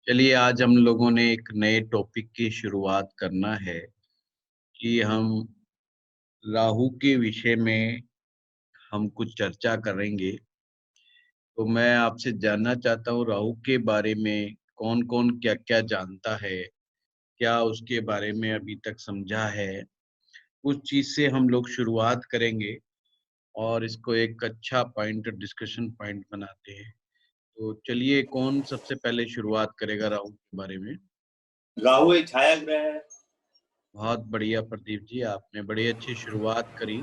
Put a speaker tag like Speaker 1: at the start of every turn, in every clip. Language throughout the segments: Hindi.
Speaker 1: चलिए आज हम लोगों ने एक नए टॉपिक की शुरुआत करना है कि हम राहु के विषय में हम कुछ चर्चा करेंगे। तो मैं आपसे जानना चाहता हूँ राहु के बारे में कौन-कौन क्या-क्या जानता है? क्या उसके बारे में अभी तक समझा है? उस चीज़ से हम लोग शुरुआत करेंगे और इसको एक अच्छा पॉइंट डिस्कशन पॉइंट बनाते हैं। तो चलिए कौन सबसे पहले शुरुआत करेगा राहु के बारे में?
Speaker 2: राहु एक छाया ग्रह है।
Speaker 1: बहुत बढ़िया प्रदीप जी, आपने बड़ी अच्छी शुरुआत करी।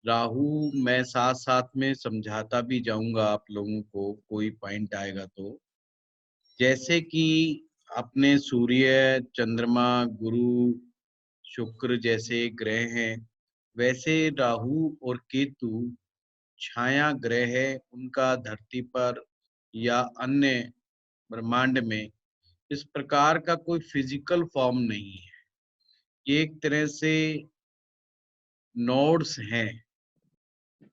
Speaker 1: राहु मैं साथ-साथ में समझाता भी जाऊँगा आप लोगों को, कोई पॉइंट आएगा तो। जैसे कि अपने सूर्य, चंद्रमा, गुरु, शुक्र जैसे ग्रह हैं, वैसे राहु और केतु छाया ग्रह है। उनका धरती पर या अन्य ब्रह्मांड में इस प्रकार का कोई फिज़िकल फॉर्म नहीं है। ये एक तरह से नोड्स हैं,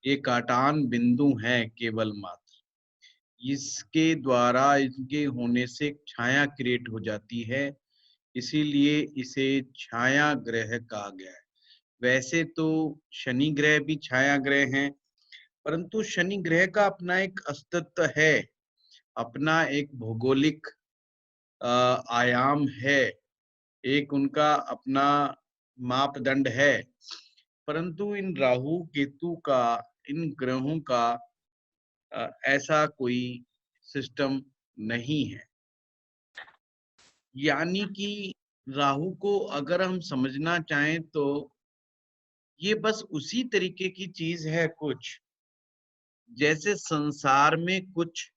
Speaker 1: ये काटान बिंदु हैं केवल मात्र। इसके द्वारा इनके होने से एक छाया क्रिएट हो जाती है, इसीलिए इसे छाया ग्रह कहा गया है। वैसे तो शनि ग्रह भी छाया ग्रह हैं, परंतु शनि ग्रह का अपना एक अस्तित्व है, अपना एक भौगोलिक आयाम है, एक उनका अपना मापदंड है। परंतु इन राहु, केतु का, इन ग्रहों का ऐसा कोई सिस्टम नहीं है। यानी कि राहु को अगर हम समझना चाहें तो ये बस उसी तरीके की चीज है कुछ, जैसे संसार में कुछ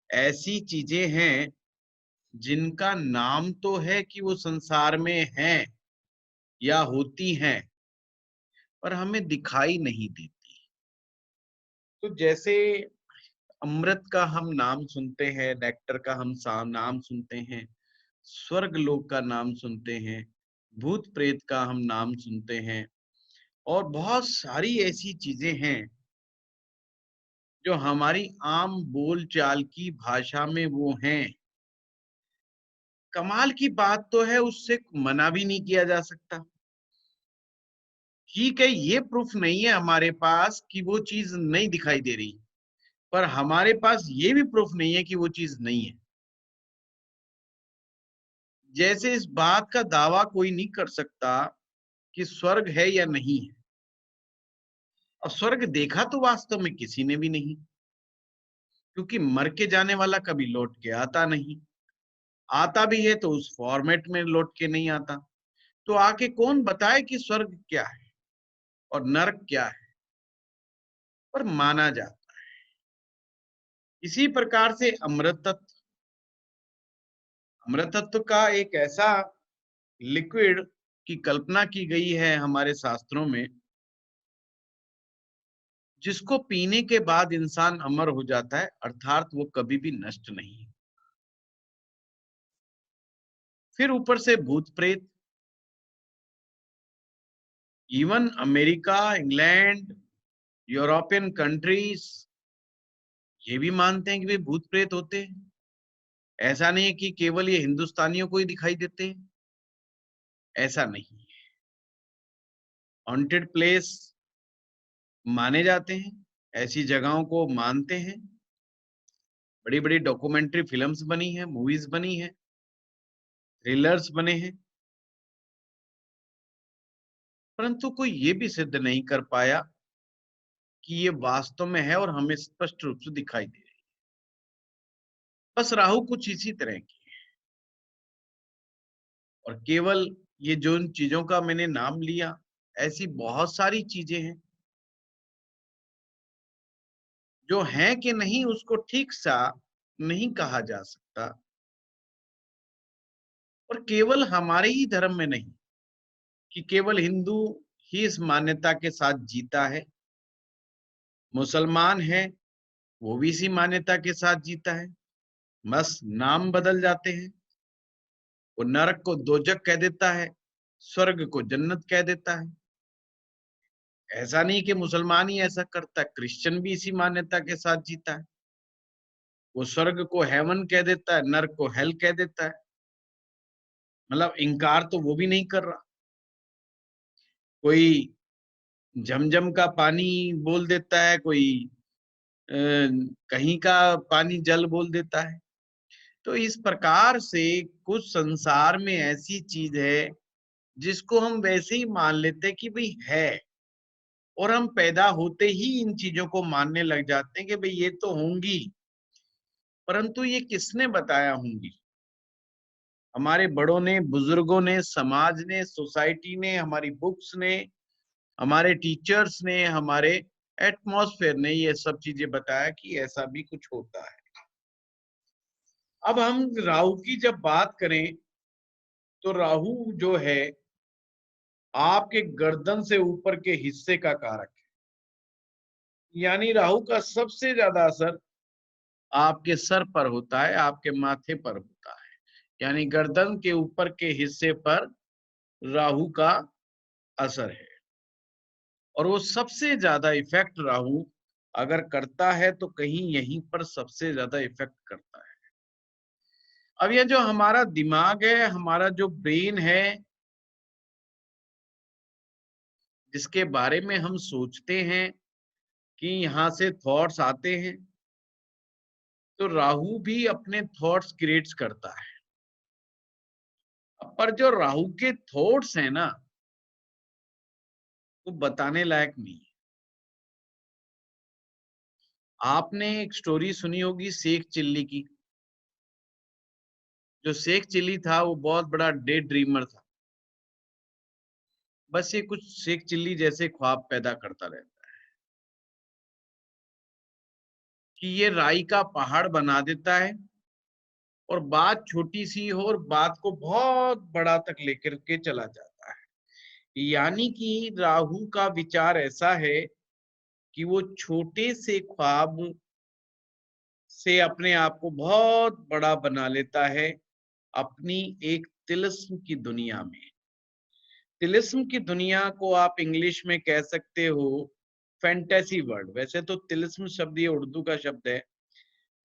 Speaker 1: ऐसी चीजें हैं जिनका नाम तो है कि वो संसार में हैं या होती हैं, पर हमें दिखाई नहीं देती। तो जैसे अमृत का हम नाम सुनते हैं, नेक्टर का हम नाम सुनते हैं, स्वर्ग लोक का नाम सुनते हैं, भूत प्रेत का हम नाम सुनते हैं और बहुत सारी ऐसी चीजें हैं जो हमारी आम बोल चाल की भाषा में वो हैं। कमाल की बात तो है, उससे मना भी नहीं किया जा सकता। ठीक है, ये प्रूफ नहीं है हमारे पास कि वो चीज नहीं दिखाई दे रही, पर हमारे पास ये भी प्रूफ नहीं है कि वो चीज नहीं है। जैसे इस बात का दावा कोई नहीं कर सकता कि स्वर्ग है या नहीं है, और स्वर्ग देखा तो वास्तव में किसी ने भी नहीं, क्योंकि मर के जाने वाला कभी लौट के आता नहीं, आता भी है तो उस फॉर्मेट में लौट के नहीं आता। तो आके कौन बताए कि स्वर्ग क्या है और नरक क्या है, पर माना जाता। इसी प्रकार से अमृत तत्व का एक ऐसा लिक्विड की कल्पना की गई है हमारे शास्त्रों में, जिसको पीने के बाद इंसान अमर हो जाता है, अर्थात वो कभी भी नष्ट नहीं। फिर ऊपर से भूत प्रेत, even America, England, European countries ये भी मानते हैं कि वे भूत प्रेत होते हैं। ऐसा नहीं है कि केवल ये हिंदुस्तानियों को ही दिखाई देते हैं, ऐसा नहीं है। हॉन्टेड प्लेस माने जाते हैं, ऐसी जगहों को मानते हैं। बड़ी बड़ी डॉक्यूमेंट्री फिल्म्स बनी है, मूवीज बनी है, थ्रिलर्स बने हैं, परंतु कोई ये भी सिद्ध नहीं कर पाया कि ये वास्तव में है और हमें स्पष्ट रूप से दिखाई दे रही है। बस राहु कुछ इसी तरह की है, और केवल ये जो इन चीजों का मैंने नाम लिया, ऐसी बहुत सारी चीजें हैं जो हैं कि नहीं उसको ठीक सा नहीं कहा जा सकता। और केवल हमारे ही धर्म में नहीं कि केवल हिंदू ही इस मान्यता के साथ जीता है, मुसलमान है वो भी इसी मान्यता के साथ जीता है, बस नाम बदल जाते हैं। वो नरक को दोजक कह देता है, स्वर्ग को जन्नत कह देता है। ऐसा नहीं कि मुसलमान ही ऐसा करता है, क्रिश्चियन भी इसी मान्यता के साथ जीता है। वो स्वर्ग को हेवन कह देता है, नर्क को हेल कह देता है। मतलब इनकार तो वो भी नहीं कर रहा। कोई झमझम का पानी बोल देता है, कोई अ, कहीं का पानी जल बोल देता है। तो इस प्रकार से कुछ संसार में ऐसी चीज है जिसको हम वैसे ही मान लेते हैं कि भाई है, और हम पैदा होते ही इन चीजों को मानने लग जाते हैं कि भाई ये तो होंगी। परंतु ये किसने बताया होंगी? हमारे बड़ों ने, बुजुर्गों ने, समाज ने, सोसाइटी ने, हमारी बुक्स ने, हमारे टीचर्स ने, हमारे एटमॉस्फेयर ने ये सब चीजें बताया कि ऐसा भी कुछ होता है। अब हम राहु की जब बात करें तो राहु जो है आपके गर्दन से ऊपर के हिस्से का कारक है। यानी राहु का सबसे ज्यादा असर आपके सर पर होता है, आपके माथे पर होता है। यानी गर्दन के ऊपर के हिस्से पर राहु का असर है, और वो सबसे ज्यादा इफेक्ट राहु अगर करता है तो कहीं यहीं पर सबसे ज्यादा इफेक्ट करता है। अब ये जो हमारा दिमाग है, हमारा जो ब्रेन है, जिसके बारे में हम सोचते हैं कि यहाँ से थॉट्स आते हैं, तो राहु भी अपने थॉट्स क्रिएट्स करता है। पर जो राहु के थॉट्स हैं ना, वो बताने लायक नहीं है। आपने एक स्टोरी सुनी होगी शेख चिल्ली की। जो शेख चिल्ली था वो बहुत बड़ा डे ड्रीमर था। बस ये कुछ शेख चिल्ली जैसे ख्वाब पैदा करता रहता है कि ये राई का पहाड़ बना देता है, और बात छोटी सी हो और बात को बहुत बड़ा तक लेकर के चला जाता है। यानी कि राहु का विचार ऐसा है कि वो छोटे से ख्वाब से अपने आप को बहुत बड़ा बना लेता है अपनी एक तिलिस्म की दुनिया में। तिलिस्म की दुनिया को आप इंग्लिश में कह सकते हो फैंटेसी वर्ल्ड। वैसे तो तिलिस्म शब्द ये उर्दू का शब्द है,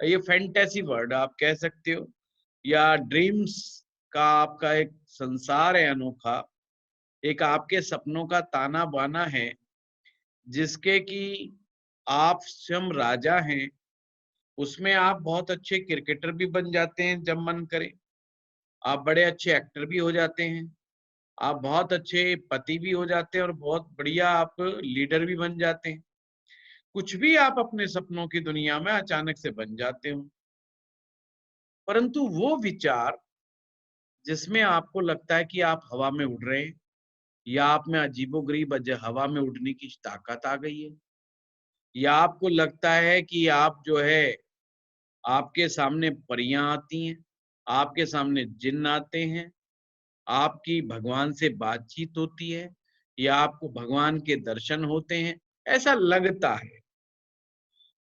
Speaker 1: ये फैंटेसी वर्ल्ड आप कह सकते हो, या ड्रीम्स का आपका एक संसार है अनोखा, एक आपके सपनों का ताना बाना है, जिसके कि आप स्वयं राजा हैं। उसमें आप बहुत अच्छे क्रिकेटर भी बन जाते हैं जब मन करे, आप बड़े अच्छे एक्टर भी हो जाते हैं, आप बहुत अच्छे पति भी हो जाते हैं, और बहुत बढ़िया आप लीडर भी बन जाते हैं। कुछ भी आप अपने सपनों की दुनिया में अचानक से बन जाते हो। परंतु वो विचार जिसमें आपको लगता है कि आप हवा में उड़ रहे हैं, या आप में अजीबोगरीब हवा में उड़ने की ताकत आ गई है, या आपको लगता है कि आप जो है आपके सामने परियां आती हैं, आपके सामने जिन्न आते हैं, आपकी भगवान से बातचीत होती है, या आपको भगवान के दर्शन होते हैं, ऐसा लगता है,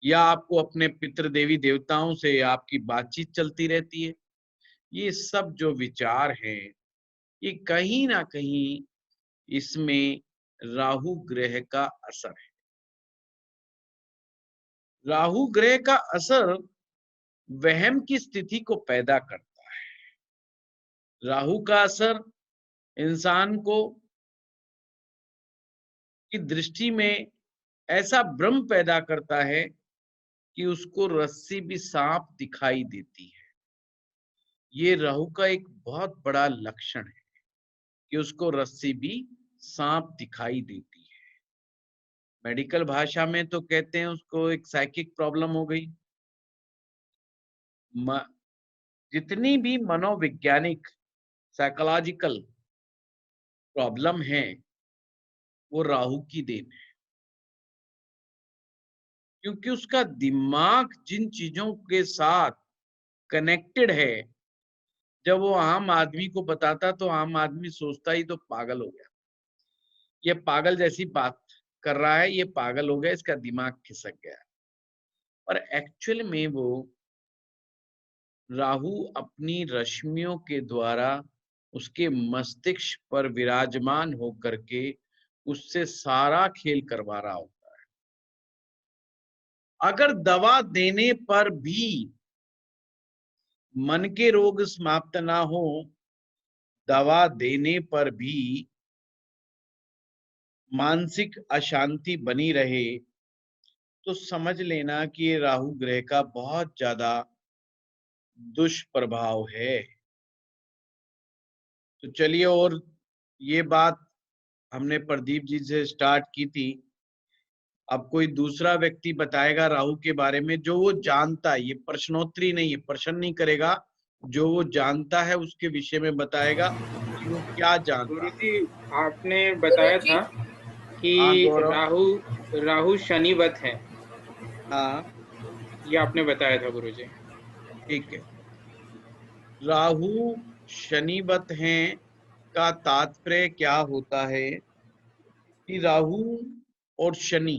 Speaker 1: या आपको अपने पितृ देवी देवताओं से आपकी बातचीत चलती रहती है। ये सब जो विचार हैं, ये कहीं ना कहीं इसमें राहु ग्रह का असर है। राहु ग्रह का असर वहम की स्थिति को पैदा करता है। राहु का असर इंसान को की दृष्टि में ऐसा भ्रम पैदा करता है कि उसको रस्सी भी सांप दिखाई देती है। ये राहु का एक बहुत बड़ा लक्षण है कि उसको रस्सी भी सांप दिखाई देती है। मेडिकल भाषा में तो कहते हैं उसको एक साइकिक प्रॉब्लम हो गई। जितनी भी मनोवैज्ञानिक साइकोलॉजिकल प्रॉब्लम है, वो राहु की देन है, क्योंकि उसका दिमाग जिन चीजों के साथ कनेक्टेड है, जब वो आम आदमी को बताता तो आम आदमी सोचता ही तो पागल हो गया, ये पागल जैसी बात कर रहा है, ये पागल हो गया, इसका दिमाग खिसक गया। पर एक्चुअल में वो राहु अपनी रश्मियों के द्वारा उसके मस्तिष्क पर विराजमान होकर के उससे सारा खेल करवा रहा होता है। अगर दवा देने पर भी मन के रोग समाप्त ना हो, दवा देने पर भी मानसिक अशांति बनी रहे, तो समझ लेना कि ये राहु ग्रह का बहुत ज्यादा दुष्प्रभाव है। तो चलिए, और ये बात हमने प्रदीप जी से स्टार्ट की थी, अब कोई दूसरा व्यक्ति बताएगा राहु के बारे में जो वो जानता है। ये प्रश्नोत्तरी नहीं है, प्रश्न नहीं करेगा, जो वो जानता है उसके विषय में बताएगा कि वो क्या जानता है।
Speaker 3: गुरुजी, आपने बताया था कि
Speaker 1: हाँ गौरव।
Speaker 3: राहु राहु शनिवत है।
Speaker 1: हाँ
Speaker 3: ये आपने बताया था गुरुजी।
Speaker 1: ठीक है। राहु शनिवत हैं का तात्पर्य क्या होता है कि राहु और शनि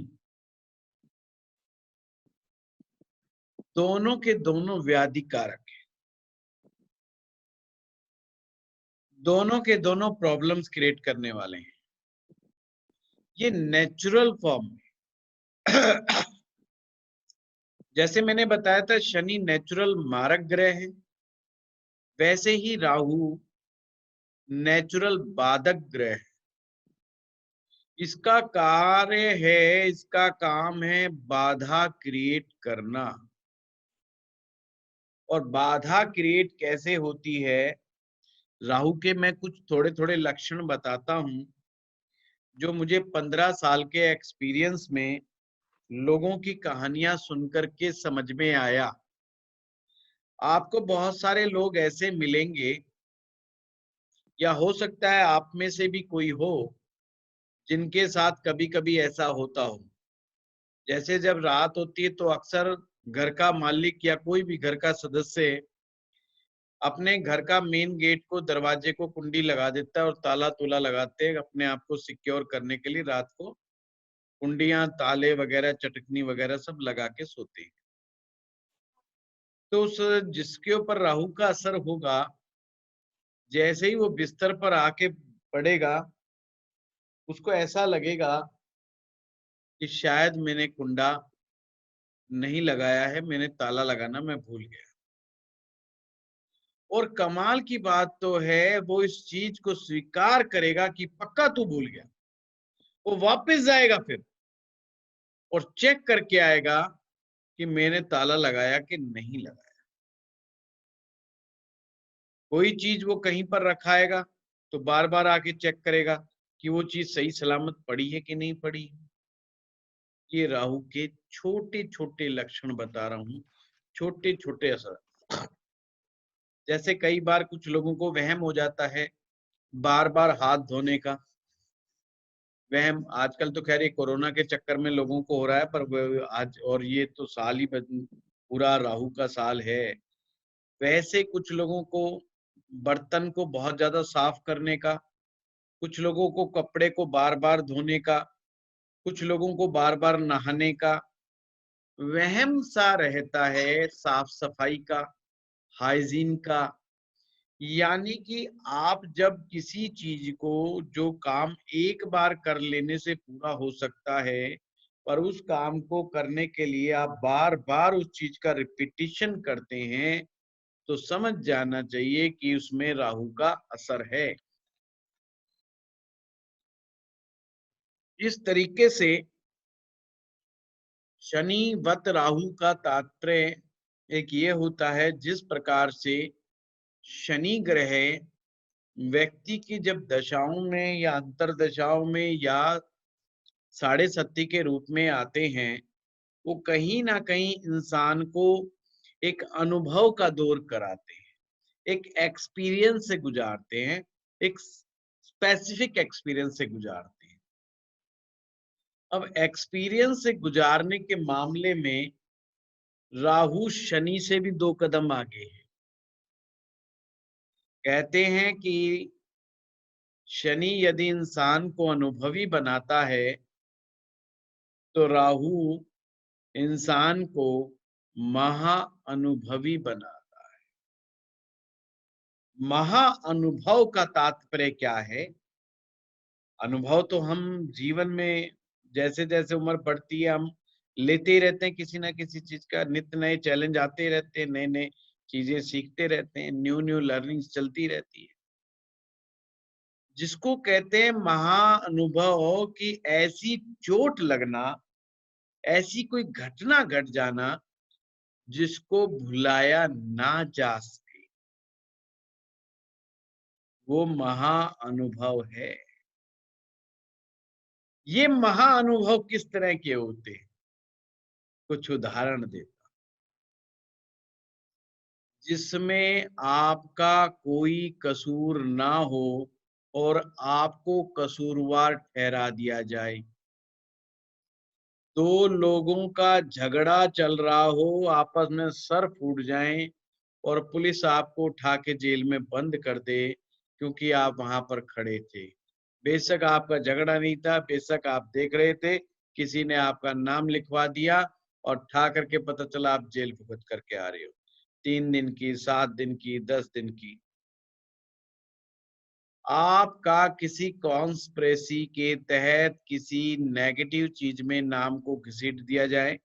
Speaker 1: दोनों के दोनों व्याधि कारक हैं, दोनों के दोनों प्रॉब्लम्स क्रिएट करने वाले हैं। ये नेचुरल फॉर्म में जैसे मैंने बताया था शनि नेचुरल मारक ग्रह है, वैसे ही राहु नेचुरल बाधक ग्रह है। इसका कार्य है, इसका काम है बाधा क्रिएट करना। और बाधा क्रिएट कैसे होती है, राहु के मैं कुछ थोड़े थोड़े लक्षण बताता हूं जो मुझे 15 साल के एक्सपीरियंस में लोगों की कहानियां सुनकर के समझ में आया। आपको बहुत सारे लोग ऐसे मिलेंगे, या हो सकता है आप में से भी कोई हो जिनके साथ कभी कभी ऐसा होता हो। जैसे जब रात होती है तो अक्सर घर का मालिक या कोई भी घर का सदस्य अपने घर का मेन गेट को, दरवाजे को कुंडी लगा देता है और ताला तूला लगाते हैं अपने आप को सिक्योर करने के लिए। रात को कुंडियां, ताले वगैरह, चटकनी वगैरह सब लगा के सोते हैं। तो उस जिसके ऊपर राहु का असर होगा, जैसे ही वो बिस्तर पर आके पड़ेगा, उसको ऐसा लगेगा कि शायद मैंने कुंडा नहीं लगाया है, मैंने ताला लगाना मैं भूल गया। और कमाल की बात तो है, वो इस चीज को स्वीकार करेगा कि पक्का तू भूल गया। वो वापस जाएगा फिर और चेक करके आएगा कि मैंने ताला लगाया कि नहीं लगाया। कोई चीज वो कहीं पर रखाएगा तो बार बार आके चेक करेगा कि वो चीज सही सलामत पड़ी है कि नहीं पड़ी। ये राहु के छोटे छोटे लक्षण बता रहा हूं, छोटे छोटे असर। जैसे कई बार कुछ लोगों को वहम हो जाता है बार बार हाथ धोने का। वहम आजकल तो खैर ये कोरोना के चक्कर में लोगों को हो रहा है, पर आज और ये तो साल ही पूरा राहु का साल है। वैसे कुछ लोगों को बर्तन को बहुत ज्यादा साफ करने का, कुछ लोगों को कपड़े को बार बार धोने का, कुछ लोगों को बार बार नहाने का वहम सा रहता है, साफ सफाई का, हाइजीन का। यानी कि आप जब किसी चीज को, जो काम एक बार कर लेने से पूरा हो सकता है, पर उस काम को करने के लिए आप बार बार उस चीज का रिपीटिशन करते हैं, तो समझ जाना चाहिए कि उसमें राहु का असर है। इस तरीके से शनि वत राहु का तात्पर्य एक ये होता है, जिस प्रकार से शनि ग्रह व्यक्ति की जब दशाओं में या अंतरदशाओं में या साढ़े सती के रूप में आते हैं, वो कहीं ना कहीं इंसान को एक अनुभव का दौर कराते हैं, एक एक्सपीरियंस से गुजारते हैं, एक स्पेसिफिक एक्सपीरियंस से गुजारते हैं। अब एक्सपीरियंस से गुजारने के मामले में राहु शनि से भी 2 कदम आगे है। कहते हैं कि शनि यदि इंसान को अनुभवी बनाता है, तो राहु इंसान को महा अनुभवी बनाता है। महा अनुभव का तात्पर्य क्या है? अनुभव तो हम जीवन में जैसे जैसे उम्र बढ़ती है हम लेते ही रहते हैं, किसी ना किसी चीज का नित्य नए चैलेंज आते ही रहते हैं, नए नए चीजें सीखते रहते हैं, न्यू न्यू लर्निंग चलती रहती है। जिसको कहते हैं महाअनुभव की ऐसी चोट लगना, ऐसी कोई घटना घट जाना जिसको भुलाया ना जा सके, वो महाअनुभव है। ये महाअनुभव किस तरह के होते हैं? कुछ उदाहरण देता हूं। जिसमें आपका कोई कसूर ना हो और आपको कसूरवार ठहरा दिया जाए। दो लोगों का झगड़ा चल रहा हो, आपस में सर फूट जाएं और पुलिस आपको उठा के जेल में बंद कर दे क्योंकि आप वहां पर खड़े थे। बेशक आपका झगड़ा नहीं था, बेशक आप देख रहे थे, किसी ने आपका नाम लिखवा दिया और ठा करके पता चला आप जेल भुगत करके आ रहे हो, 3 दिन की, 7 दिन की, 10 दिन की। आपका किसी कॉन्स्पिरेसी के तहत किसी नेगेटिव चीज में नाम को घसीट दिया जाए,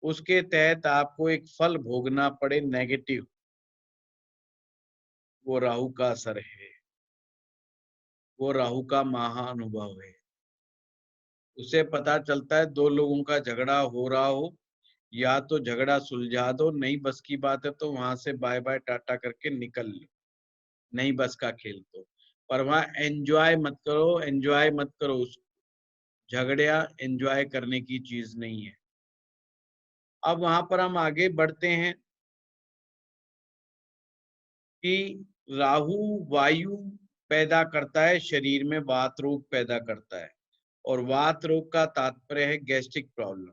Speaker 1: उसके तहत आपको एक फल भोगना पड़े नेगेटिव, वो राहु का असर है, वो राहु का महाअनुभव है। उसे पता चलता है दो लोगों का झगड़ा हो रहा हो, या तो झगड़ा सुलझा दो, नहीं बस की बात है तो वहां से बाय बाय टाटा करके निकल लो, नहीं बस का खेल तो। पर वहां एंजॉय मत करो, एंजॉय मत करो। उस झगड़िया एंजॉय करने की चीज नहीं है। अब वहां पर हम आगे बढ़ते हैं कि राहु वायु पैदा करता है, शरीर में वात रोग पैदा करता है, और वात रोग का तात्पर्य है गैस्ट्रिक प्रॉब्लम।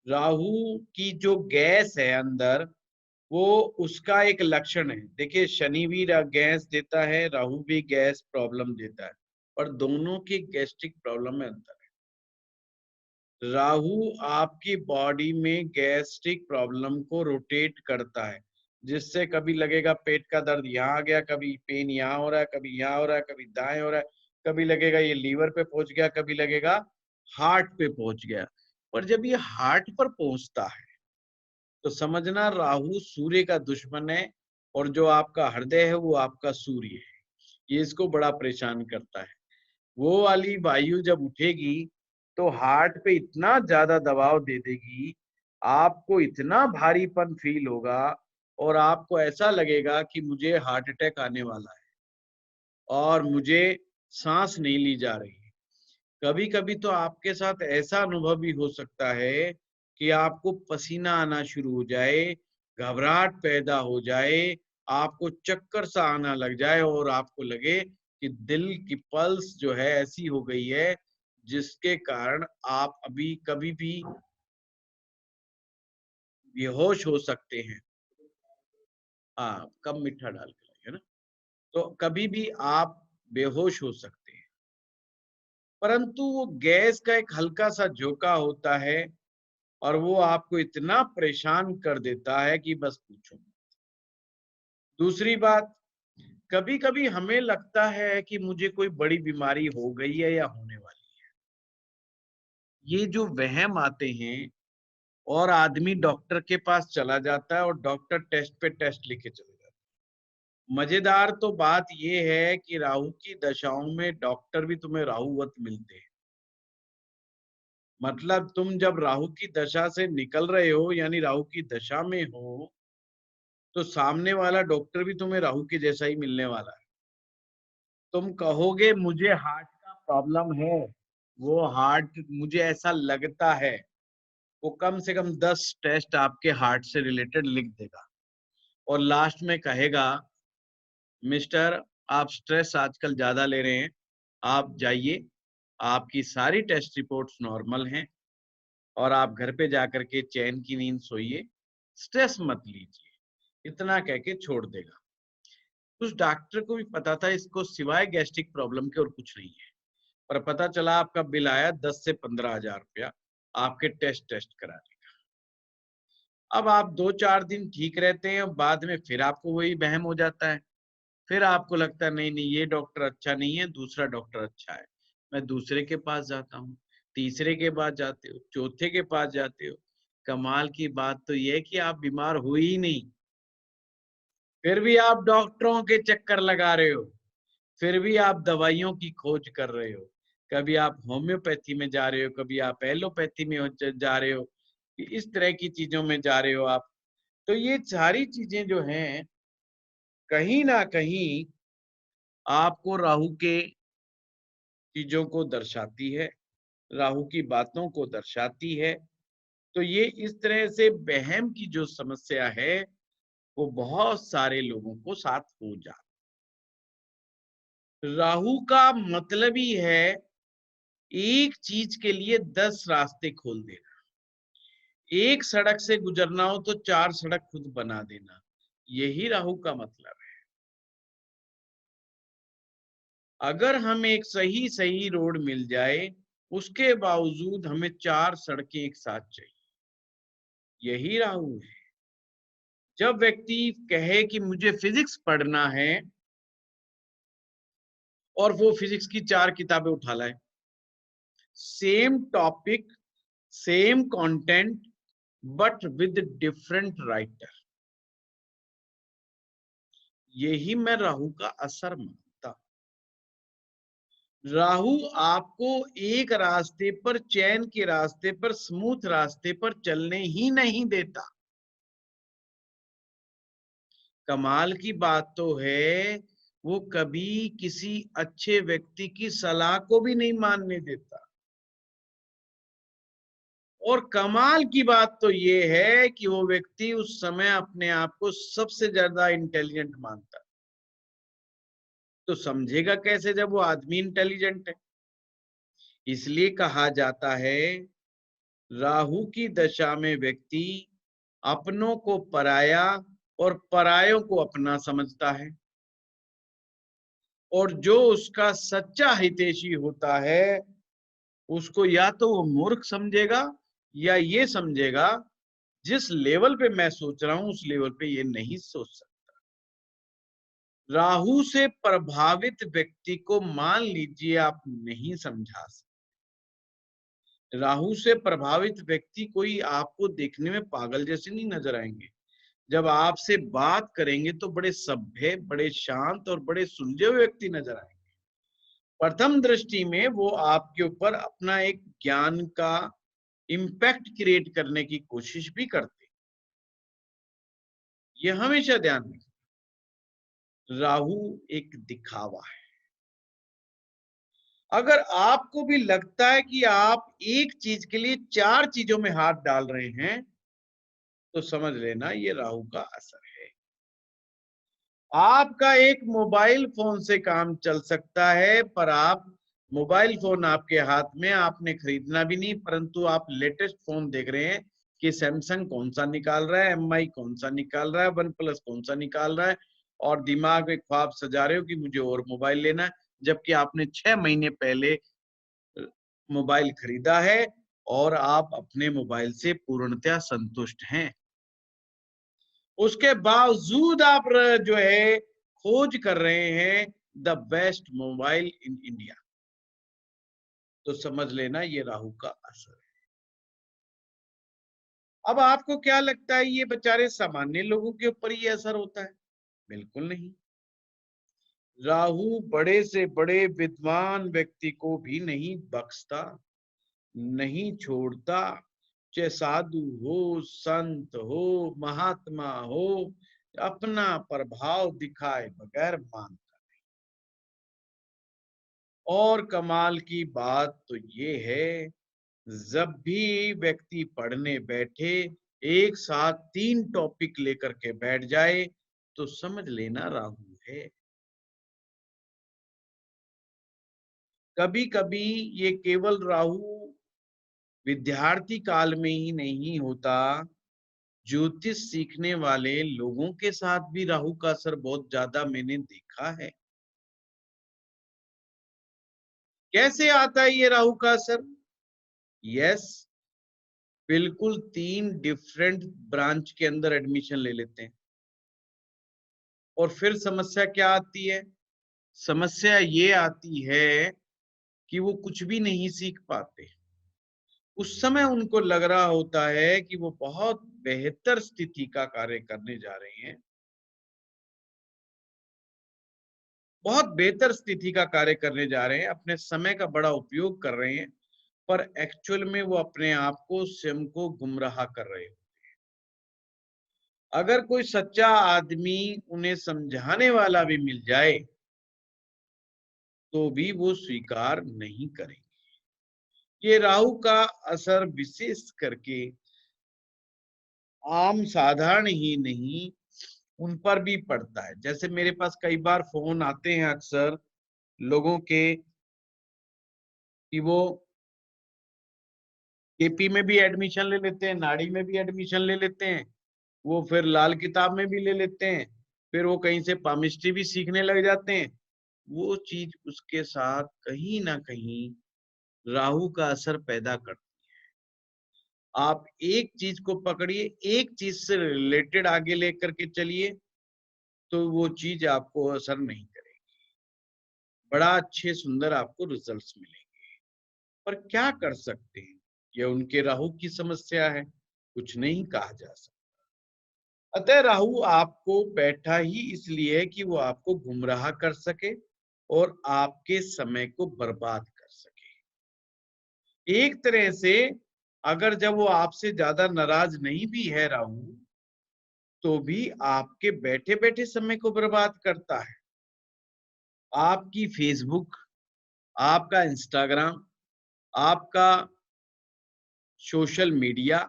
Speaker 1: राहु की जो गैस है अंदर, वो उसका एक लक्षण है। देखिए, शनि भी गैस देता है, राहु भी गैस प्रॉब्लम देता है, पर दोनों की गैस्ट्रिक प्रॉब्लम में अंतर है। राहु आपकी बॉडी में गैस्ट्रिक प्रॉब्लम को रोटेट करता है, जिससे कभी लगेगा पेट का दर्द यहाँ आ गया, कभी पेन यहाँ हो रहा है, कभी यहाँ हो रहा है, कभी दाएं हो रहा है, कभी लगेगा ये लीवर पे पहुंच गया, कभी लगेगा हार्ट पे पहुंच गया। पर जब ये हार्ट पर पहुंचता है तो समझना राहु सूर्य का दुश्मन है, और जो आपका हृदय है वो आपका सूर्य है। ये इसको बड़ा परेशान करता है। वो वाली वायु जब उठेगी तो हार्ट पे इतना ज्यादा दबाव दे देगी, आपको इतना भारीपन फील होगा और आपको ऐसा लगेगा कि मुझे हार्ट अटैक आने वाला है और मुझे सांस नहीं ली जा रही है। कभी कभी तो आपके साथ ऐसा अनुभव भी हो सकता है कि आपको पसीना आना शुरू हो जाए, घबराहट पैदा हो जाए, आपको चक्कर सा आना लग जाए और आपको लगे कि दिल की पल्स जो है ऐसी हो गई है जिसके कारण आप अभी कभी भी बेहोश हो सकते हैं। हाँ, कम मीठा डाल के लाइए ना। तो कभी भी आप बेहोश हो सकते हैं, परंतु वो गैस का एक हल्का सा झोंका होता है और वो आपको इतना परेशान कर देता है कि बस पूछो मत। दूसरी बात, कभी कभी हमें लगता है कि मुझे कोई बड़ी बीमारी हो गई है या होने वाली है। ये जो वहम आते हैं और आदमी डॉक्टर के पास चला जाता है और डॉक्टर टेस्ट पे टेस्ट लिखे चले जाता है। मजेदार तो बात ये है कि राहु की दशाओं में डॉक्टर भी तुम्हें राहुवत मिलते हैं। मतलब तुम जब राहु की दशा से निकल रहे हो, यानी राहु की दशा में हो, तो सामने वाला डॉक्टर भी तुम्हें राहु के जैसा ही मिलने वाला है। तुम कहोगे मुझे हार्ट का प्रॉब्लम है, वो हार्ट मुझे ऐसा लगता है, वो कम से कम 10 टेस्ट आपके हार्ट से रिलेटेड लिख देगा और लास्ट में कहेगा, मिस्टर, आप स्ट्रेस आजकल ज्यादा ले रहे हैं, आप जाइए, आपकी सारी टेस्ट रिपोर्ट्स नॉर्मल हैं और आप घर पे जाकर के चैन की नींद सोइए, स्ट्रेस मत लीजिए। इतना कह के छोड़ देगा। उस डॉक्टर को भी पता था इसको सिवाय गैस्ट्रिक प्रॉब्लम के और कुछ नहीं है, पर पता चला आपका बिल आया 10 से 15 हजार रुपया आपके टेस्ट टेस्ट कराने। अब आप 2-4 दिन ठीक रहते हैं, बाद में फिर आपको वही वहम हो जाता है। फिर आपको लगता है नहीं नहीं, ये डॉक्टर अच्छा नहीं है, दूसरा डॉक्टर अच्छा है। मैं दूसरे के पास जाता हूँ, तीसरे के पास जाते हो, चौथे के पास जाते हो। कमाल की बात तो यह है कि आप बीमार हो ही नहीं, फिर भी आप डॉक्टरों के चक्कर लगा रहे हो, फिर भी आप दवाइयों की खोज कर रहे हो, कभी आप होम्योपैथी में जा रहे हो, कभी आप एलोपैथी में जा रहे हो, इस तरह की चीजों में जा रहे हो आप। तो ये सारी चीजें जो हैं कहीं ना कहीं आपको राहु के चीजों को दर्शाती है, राहु की बातों को दर्शाती है। तो ये इस तरह से वहम की जो समस्या है वो बहुत सारे लोगों को साथ हो जाती। राहु का मतलब ही है एक चीज के लिए 10 रास्ते खोल देना। एक सड़क से गुजरना हो तो 4 सड़क खुद बना देना, यही राहु का मतलब है। अगर हम एक सही सही रोड मिल जाए, उसके बावजूद हमें 4 सड़कें एक साथ चाहिए, यही राहु है। जब व्यक्ति कहे कि मुझे फिजिक्स पढ़ना है और वो फिजिक्स की 4 किताबें उठा लाए, same topic, same content, but with different writer, यही मैं राहु का असर मानता। राहु आपको एक रास्ते पर, चैन के रास्ते पर, स्मूथ रास्ते पर चलने ही नहीं देता। कमाल की बात तो है वो कभी किसी अच्छे व्यक्ति की सलाह को भी नहीं मानने देता। और कमाल की बात तो ये है कि वो व्यक्ति उस समय अपने आप को सबसे ज्यादा इंटेलिजेंट मानता। तो समझेगा कैसे जब वो आदमी इंटेलिजेंट है। इसलिए कहा जाता है राहु की दशा में व्यक्ति अपनों को पराया और परायों को अपना समझता है, और जो उसका सच्चा हितैषी होता है उसको या तो वो मूर्ख समझेगा या ये समझेगा जिस लेवल पे मैं सोच रहा हूं उस लेवल पे ये नहीं सोच सकता। राहु से प्रभावित व्यक्ति को मान लीजिए आप नहीं समझा सकते। राहु से प्रभावित व्यक्ति कोई आपको देखने में पागल जैसे नहीं नजर आएंगे। जब आपसे बात करेंगे तो बड़े सभ्य, बड़े शांत और बड़े सुलझे हुए व्यक्ति नजर आएंगे। प्रथम दृष्टि में वो आपके ऊपर अपना एक ज्ञान का इम्पैक्ट क्रिएट करने की कोशिश भी करते। ये हमेशा ध्यान रखें, राहु एक दिखावा है। अगर आपको भी लगता है कि आप एक चीज के लिए 4 चीजों में हाथ डाल रहे हैं तो समझ लेना ये राहु का असर है। आपका एक मोबाइल फोन से काम चल सकता है, पर आप मोबाइल फोन आपके हाथ में, आपने खरीदना भी नहीं, परंतु आप लेटेस्ट फोन देख रहे हैं कि सैमसंग कौन सा निकाल रहा है, एमआई कौन सा निकाल रहा है, वन प्लस कौन सा निकाल रहा है, और दिमाग में ख्वाब सजा रहे हो कि मुझे और मोबाइल लेना है, जबकि आपने 6 महीने पहले मोबाइल खरीदा है और आप अपने मोबाइल से पूर्णतया संतुष्ट हैं। उसके बावजूद आप जो है खोज कर रहे हैं the best mobile in India, तो समझ लेना ये राहु का असर है। अब आपको क्या लगता है ये बेचारे सामान्य लोगों के ऊपर ये असर होता है? बिल्कुल नहीं। राहु बड़े से बड़े विद्वान व्यक्ति को भी नहीं बख्शता, नहीं छोड़ता, चाहे साधु हो, संत हो, महात्मा हो, अपना प्रभाव दिखाए बगैर मानता। और कमाल की बात तो ये है, जब भी व्यक्ति पढ़ने बैठे, एक साथ 3 टॉपिक लेकर के बैठ जाए तो समझ लेना राहु है। कभी कभी ये केवल राहु विद्यार्थी काल में ही नहीं होता, ज्योतिष सीखने वाले लोगों के साथ भी राहु का असर बहुत ज्यादा मैंने देखा है। कैसे आता है ये राहु का असर? यस, बिल्कुल 3 डिफरेंट ब्रांच के अंदर एडमिशन ले लेते हैं। और फिर समस्या क्या आती है? समस्या ये आती है कि वो कुछ भी नहीं सीख पाते। उस समय उनको लग रहा होता है कि वो बहुत बेहतर स्थिति का कार्य करने जा रहे हैं, बहुत बेहतर स्थिति का कार्य करने जा रहे हैं, अपने समय का बड़ा उपयोग कर रहे हैं, पर एक्चुअल में वो अपने आप को स्वयं को गुमराह कर रहे हैं। अगर कोई सच्चा आदमी उन्हें समझाने वाला भी मिल जाए तो भी वो स्वीकार नहीं करेंगे। ये राहु का असर विशेष करके आम साधारण ही नहीं उन पर भी पड़ता है। जैसे मेरे पास कई बार फोन आते हैं अक्सर लोगों के कि वो केपी में भी एडमिशन ले लेते हैं, नाड़ी में भी एडमिशन ले लेते हैं, वो फिर लाल किताब में भी ले लेते हैं, फिर वो कहीं से पामिस्ट्री भी सीखने लग जाते हैं। वो चीज उसके साथ कहीं ना कहीं राहु का असर पैदा करती है। आप एक चीज को पकड़िए, एक चीज से रिलेटेड आगे लेकर के चलिए तो वो चीज आपको असर नहीं करेगी, बड़ा अच्छे सुंदर आपको रिजल्ट्स मिलेंगे। पर क्या कर सकते हैं, यह उनके राहु की समस्या है, कुछ नहीं कहा जा सकता। अतः राहु आपको बैठा ही इसलिए है कि वो आपको गुमराह कर सके और आपके समय को बर्बाद कर सके। एक तरह से अगर जब वो आपसे ज्यादा नाराज नहीं भी है राहु, तो भी आपके बैठे बैठे समय को बर्बाद करता है। आपकी फेसबुक, आपका इंस्टाग्राम, आपका सोशल मीडिया,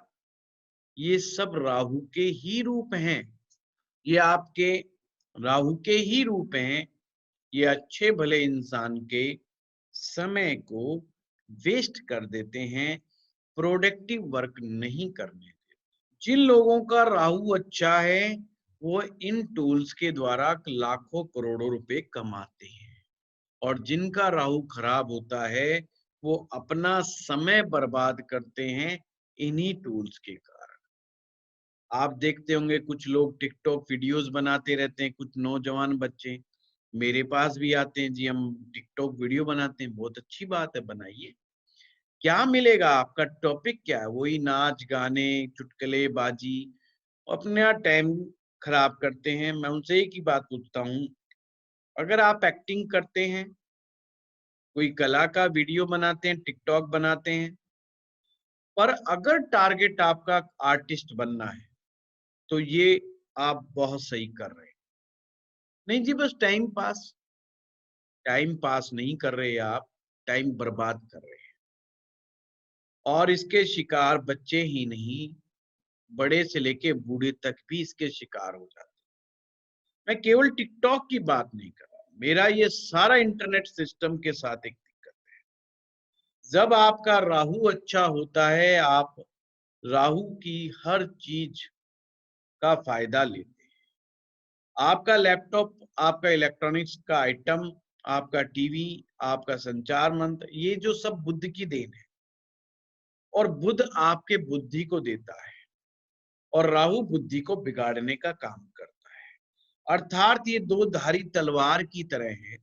Speaker 1: ये सब राहु के ही रूप हैं। ये आपके राहु के ही रूप हैं। ये अच्छे भले इंसान के समय को वेस्ट कर देते हैं, प्रोडक्टिव वर्क नहीं करने देते। जिन लोगों का राहु अच्छा है वो इन टूल्स के द्वारा लाखों करोड़ों रुपए कमाते हैं, और जिनका राहु खराब होता है वो अपना समय बर्बाद करते हैं इन्हीं टूल्स के कारण। आप देखते होंगे कुछ लोग टिकटॉक वीडियोस बनाते रहते हैं, कुछ नौजवान बच्चे मेरे पास भी आते हैं, जी हम टिकटॉक वीडियो बनाते हैं। बहुत अच्छी बात है, बनाइए। क्या मिलेगा, आपका टॉपिक क्या है? वही नाच गाने चुटकुले बाजी, अपना टाइम खराब करते हैं। मैं उनसे एक ही बात पूछता हूँ, अगर आप एक्टिंग करते हैं, कोई कला का वीडियो बनाते हैं, टिकटॉक बनाते हैं, पर अगर टारगेट आपका आर्टिस्ट बनना है तो ये आप बहुत सही कर रहे हैं। नहीं जी, बस टाइम पास नहीं कर रहे आप, टाइम बर्बाद कर रहे हैं। और इसके शिकार बच्चे ही नहीं, बड़े से लेके बूढ़े तक भी इसके शिकार हो जाते हैं। मैं केवल टिकटॉक की बात नहीं कर रहा, मेरा ये सारा इंटरनेट सिस्टम के साथ एक दिक्कत है। जब आपका राहु अच्छा होता है, आप राहु की हर चीज का फायदा लेते हैं। आपका लैपटॉप, आपका इलेक्ट्रॉनिक्स का आइटम, आपका टीवी, आपका संचार मंत्र, ये जो सब बुद्ध की देन है, और बुद्ध आपके बुद्धि को देता है और राहु बुद्धि को बिगाड़ने का काम करता है। अर्थात ये दो धारी तलवार की तरह है।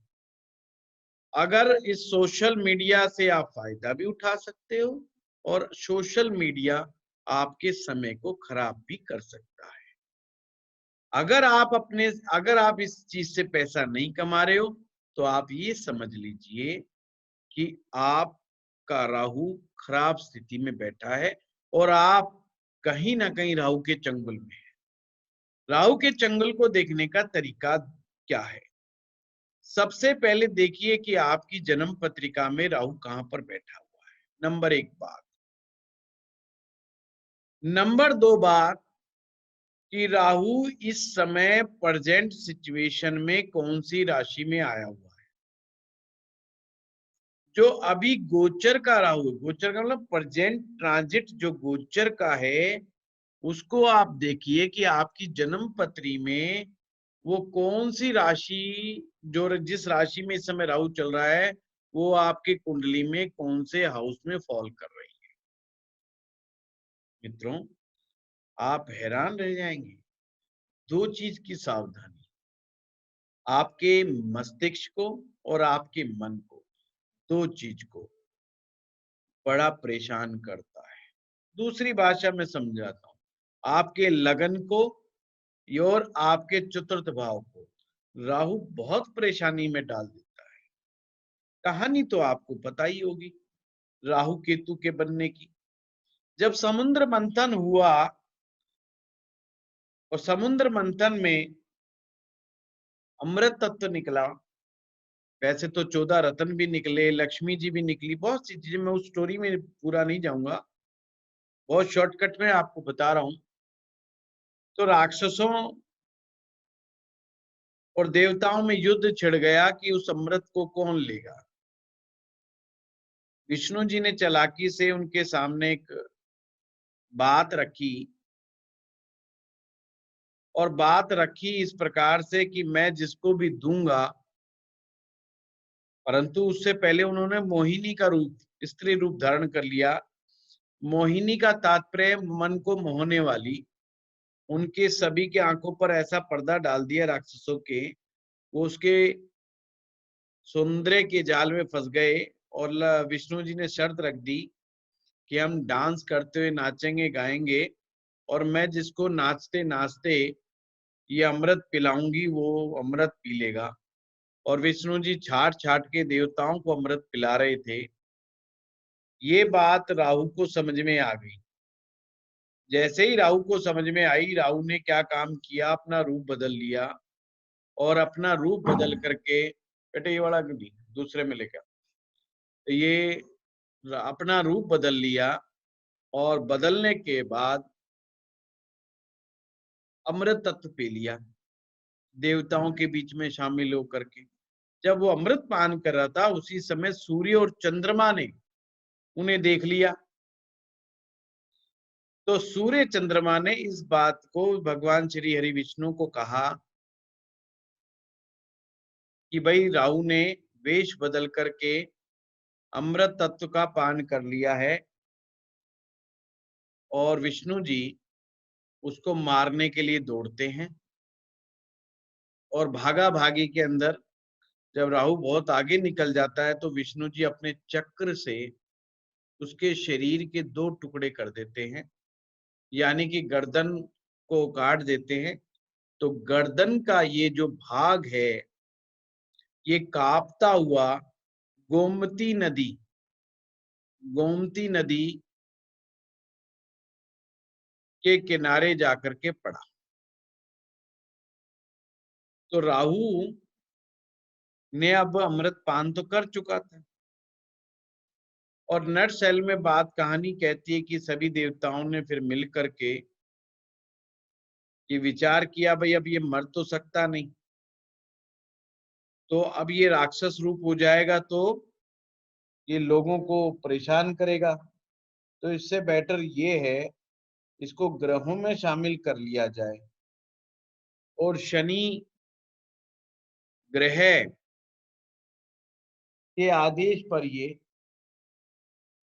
Speaker 1: अगर इस सोशल मीडिया से आप फायदा भी उठा सकते हो और सोशल मीडिया आपके समय को खराब भी कर सकता है। अगर आप इस चीज से पैसा नहीं कमा रहे हो तो आप ये समझ लीजिए कि आपका राहु खराब स्थिति में बैठा है और आप कहीं ना कहीं राहु के चंगुल में है। राहु के चंगुल को देखने का तरीका क्या है? सबसे पहले देखिए कि आपकी जन्म पत्रिका में राहु कहां पर बैठा हुआ है, नंबर एक बात। नंबर दो बात कि राहु इस समय प्रेजेंट सिचुएशन में कौन सी राशि में आया हुआ है। जो अभी गोचर का राहु है, गोचर का मतलब प्रेजेंट ट्रांजिट जो गोचर का है, उसको आप देखिए कि आपकी जन्म पत्री में वो कौन सी राशि, जो जिस राशि में इस समय राहु चल रहा है, वो आपके कुंडली में कौन से हाउस में फॉल कर रही है। मित्रों, आप हैरान रह जाएंगे। दो चीज की सावधानी, आपके मस्तिष्क को और आपके मन को, दो चीज को बड़ा परेशान करता है। दूसरी भाषा में समझाता हूं, आपके लगन को और आपके चतुर्थ भाव को। राहु बहुत परेशानी में डाल देता है। कहानी तो आपको पता ही होगी राहु केतु के बनने की। जब समुद्र मंथन हुआ और समुद्र मंथन में अमृत तत्व निकला, वैसे तो 14 रत्न भी निकले, लक्ष्मी जी भी निकली, बहुत सी चीजें, मैं उस स्टोरी में पूरा नहीं जाऊंगा, बहुत शॉर्टकट में आपको बता रहा हूं। तो राक्षसों और देवताओं में युद्ध छिड़ गया कि उस अमृत को कौन लेगा। विष्णु जी ने चालाकी से उनके सामने एक बात रखी, और बात रखी इस प्रकार से कि मैं जिसको भी दूंगा, परंतु उससे पहले उन्होंने मोहिनी का रूप, स्त्री रूप धारण कर लिया। मोहिनी का तात्पर्य मन को मोहने वाली। उनके सभी के आंखों पर ऐसा पर्दा डाल दिया राक्षसों के, वो उसके सौंदर्य के जाल में फंस गए। और विष्णु जी ने शर्त रख दी कि हम डांस करते हुए नाचेंगे गाएंगे, और मैं जिसको नाचते नाचते ये अमृत पिलाऊंगी वो अमृत पी लेगा। और विष्णु जी छाट छाट के देवताओं को अमृत पिला रहे थे। ये बात राहु को समझ में आ गई। जैसे ही राहु को समझ में आई, राहु ने क्या काम किया, अपना रूप बदल लिया। और अपना रूप बदल करके, बेटे ये वाला नहीं, दूसरे में लेकर, ये अपना रूप बदल लिया। और बदलने के बाद अमृत तत्व पी लिया देवताओं के बीच में शामिल होकर के। जब वो अमृत पान कर रहा था, उसी समय सूर्य और चंद्रमा ने उन्हें देख लिया। तो सूर्य चंद्रमा ने इस बात को भगवान श्री हरि विष्णु को कहा कि भाई राहु ने वेश बदल करके अमृत तत्व का पान कर लिया है, और विष्णु जी उसको मारने के लिए दौड़ते हैं। और भागा भागी के अंदर जब राहु बहुत आगे निकल जाता है, तो विष्णु जी अपने चक्र से उसके शरीर के 2 टुकड़े कर देते हैं, यानी कि गर्दन को काट देते हैं। तो गर्दन का ये जो भाग है, ये कांपता हुआ गोमती नदी, गोमती नदी के किनारे जाकर के पड़ा। तो राहु ने अब अमृत पान तो कर चुका था। और नट सेल में बात कहानी कहती है कि सभी देवताओं ने फिर मिल करके ये विचार किया, भाई अब ये मर तो सकता नहीं, तो अब ये राक्षस रूप हो जाएगा तो ये लोगों को परेशान करेगा। तो इससे बेटर ये है इसको ग्रहों में शामिल कर लिया जाए। और शनि ग्रह के आदेश पर ये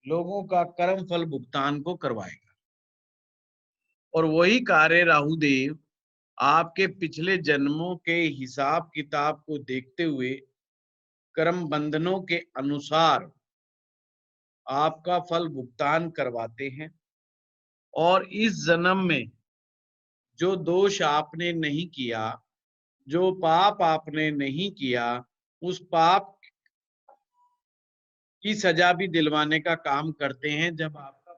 Speaker 1: लोगों का कर्म फल भुगतान को करवाएगा। और वही कार्य राहुदेव आपके पिछले जन्मों के हिसाब किताब को देखते हुए कर्म बंधनों के अनुसार आपका फल भुगतान करवाते हैं। और इस जन्म में जो दोष आपने नहीं किया, जो पाप आपने नहीं किया, उस पाप की सजा भी दिलवाने का काम करते हैं जब आपका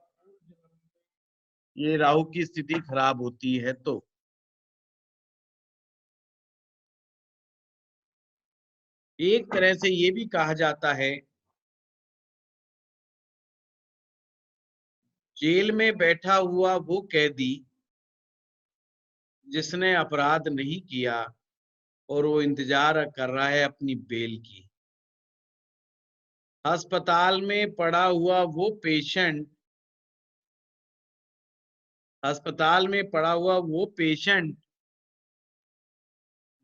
Speaker 1: ये राहु की स्थिति खराब होती है। तो एक तरह से ये भी कहा जाता है, जेल में बैठा हुआ वो कैदी जिसने अपराध नहीं किया और वो इंतजार कर रहा है अपनी बेल की। अस्पताल में पड़ा हुआ वो पेशेंट, अस्पताल में पड़ा हुआ वो पेशेंट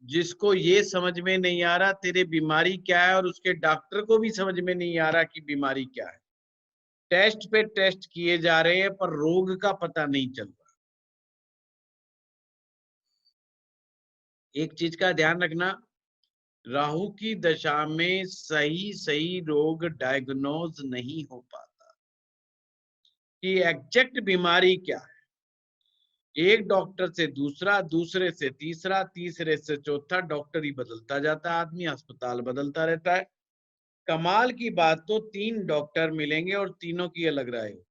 Speaker 1: जिसको ये समझ में नहीं आ रहा तेरे बीमारी क्या है, और उसके डॉक्टर को भी समझ में नहीं आ रहा कि बीमारी क्या है। टेस्ट पे टेस्ट किए जा रहे हैं पर रोग का पता नहीं चल रहा। एक चीज का ध्यान रखना, राहु की दशा में सही सही रोग डायग्नोज नहीं हो पाता कि एग्जैक्ट बीमारी क्या है। एक डॉक्टर से दूसरा, दूसरे से तीसरा, तीसरे से चौथा, डॉक्टर ही बदलता जाता है आदमी, अस्पताल बदलता रहता है। कमाल की बात तो 3 डॉक्टर मिलेंगे और तीनों की अलग राय हो।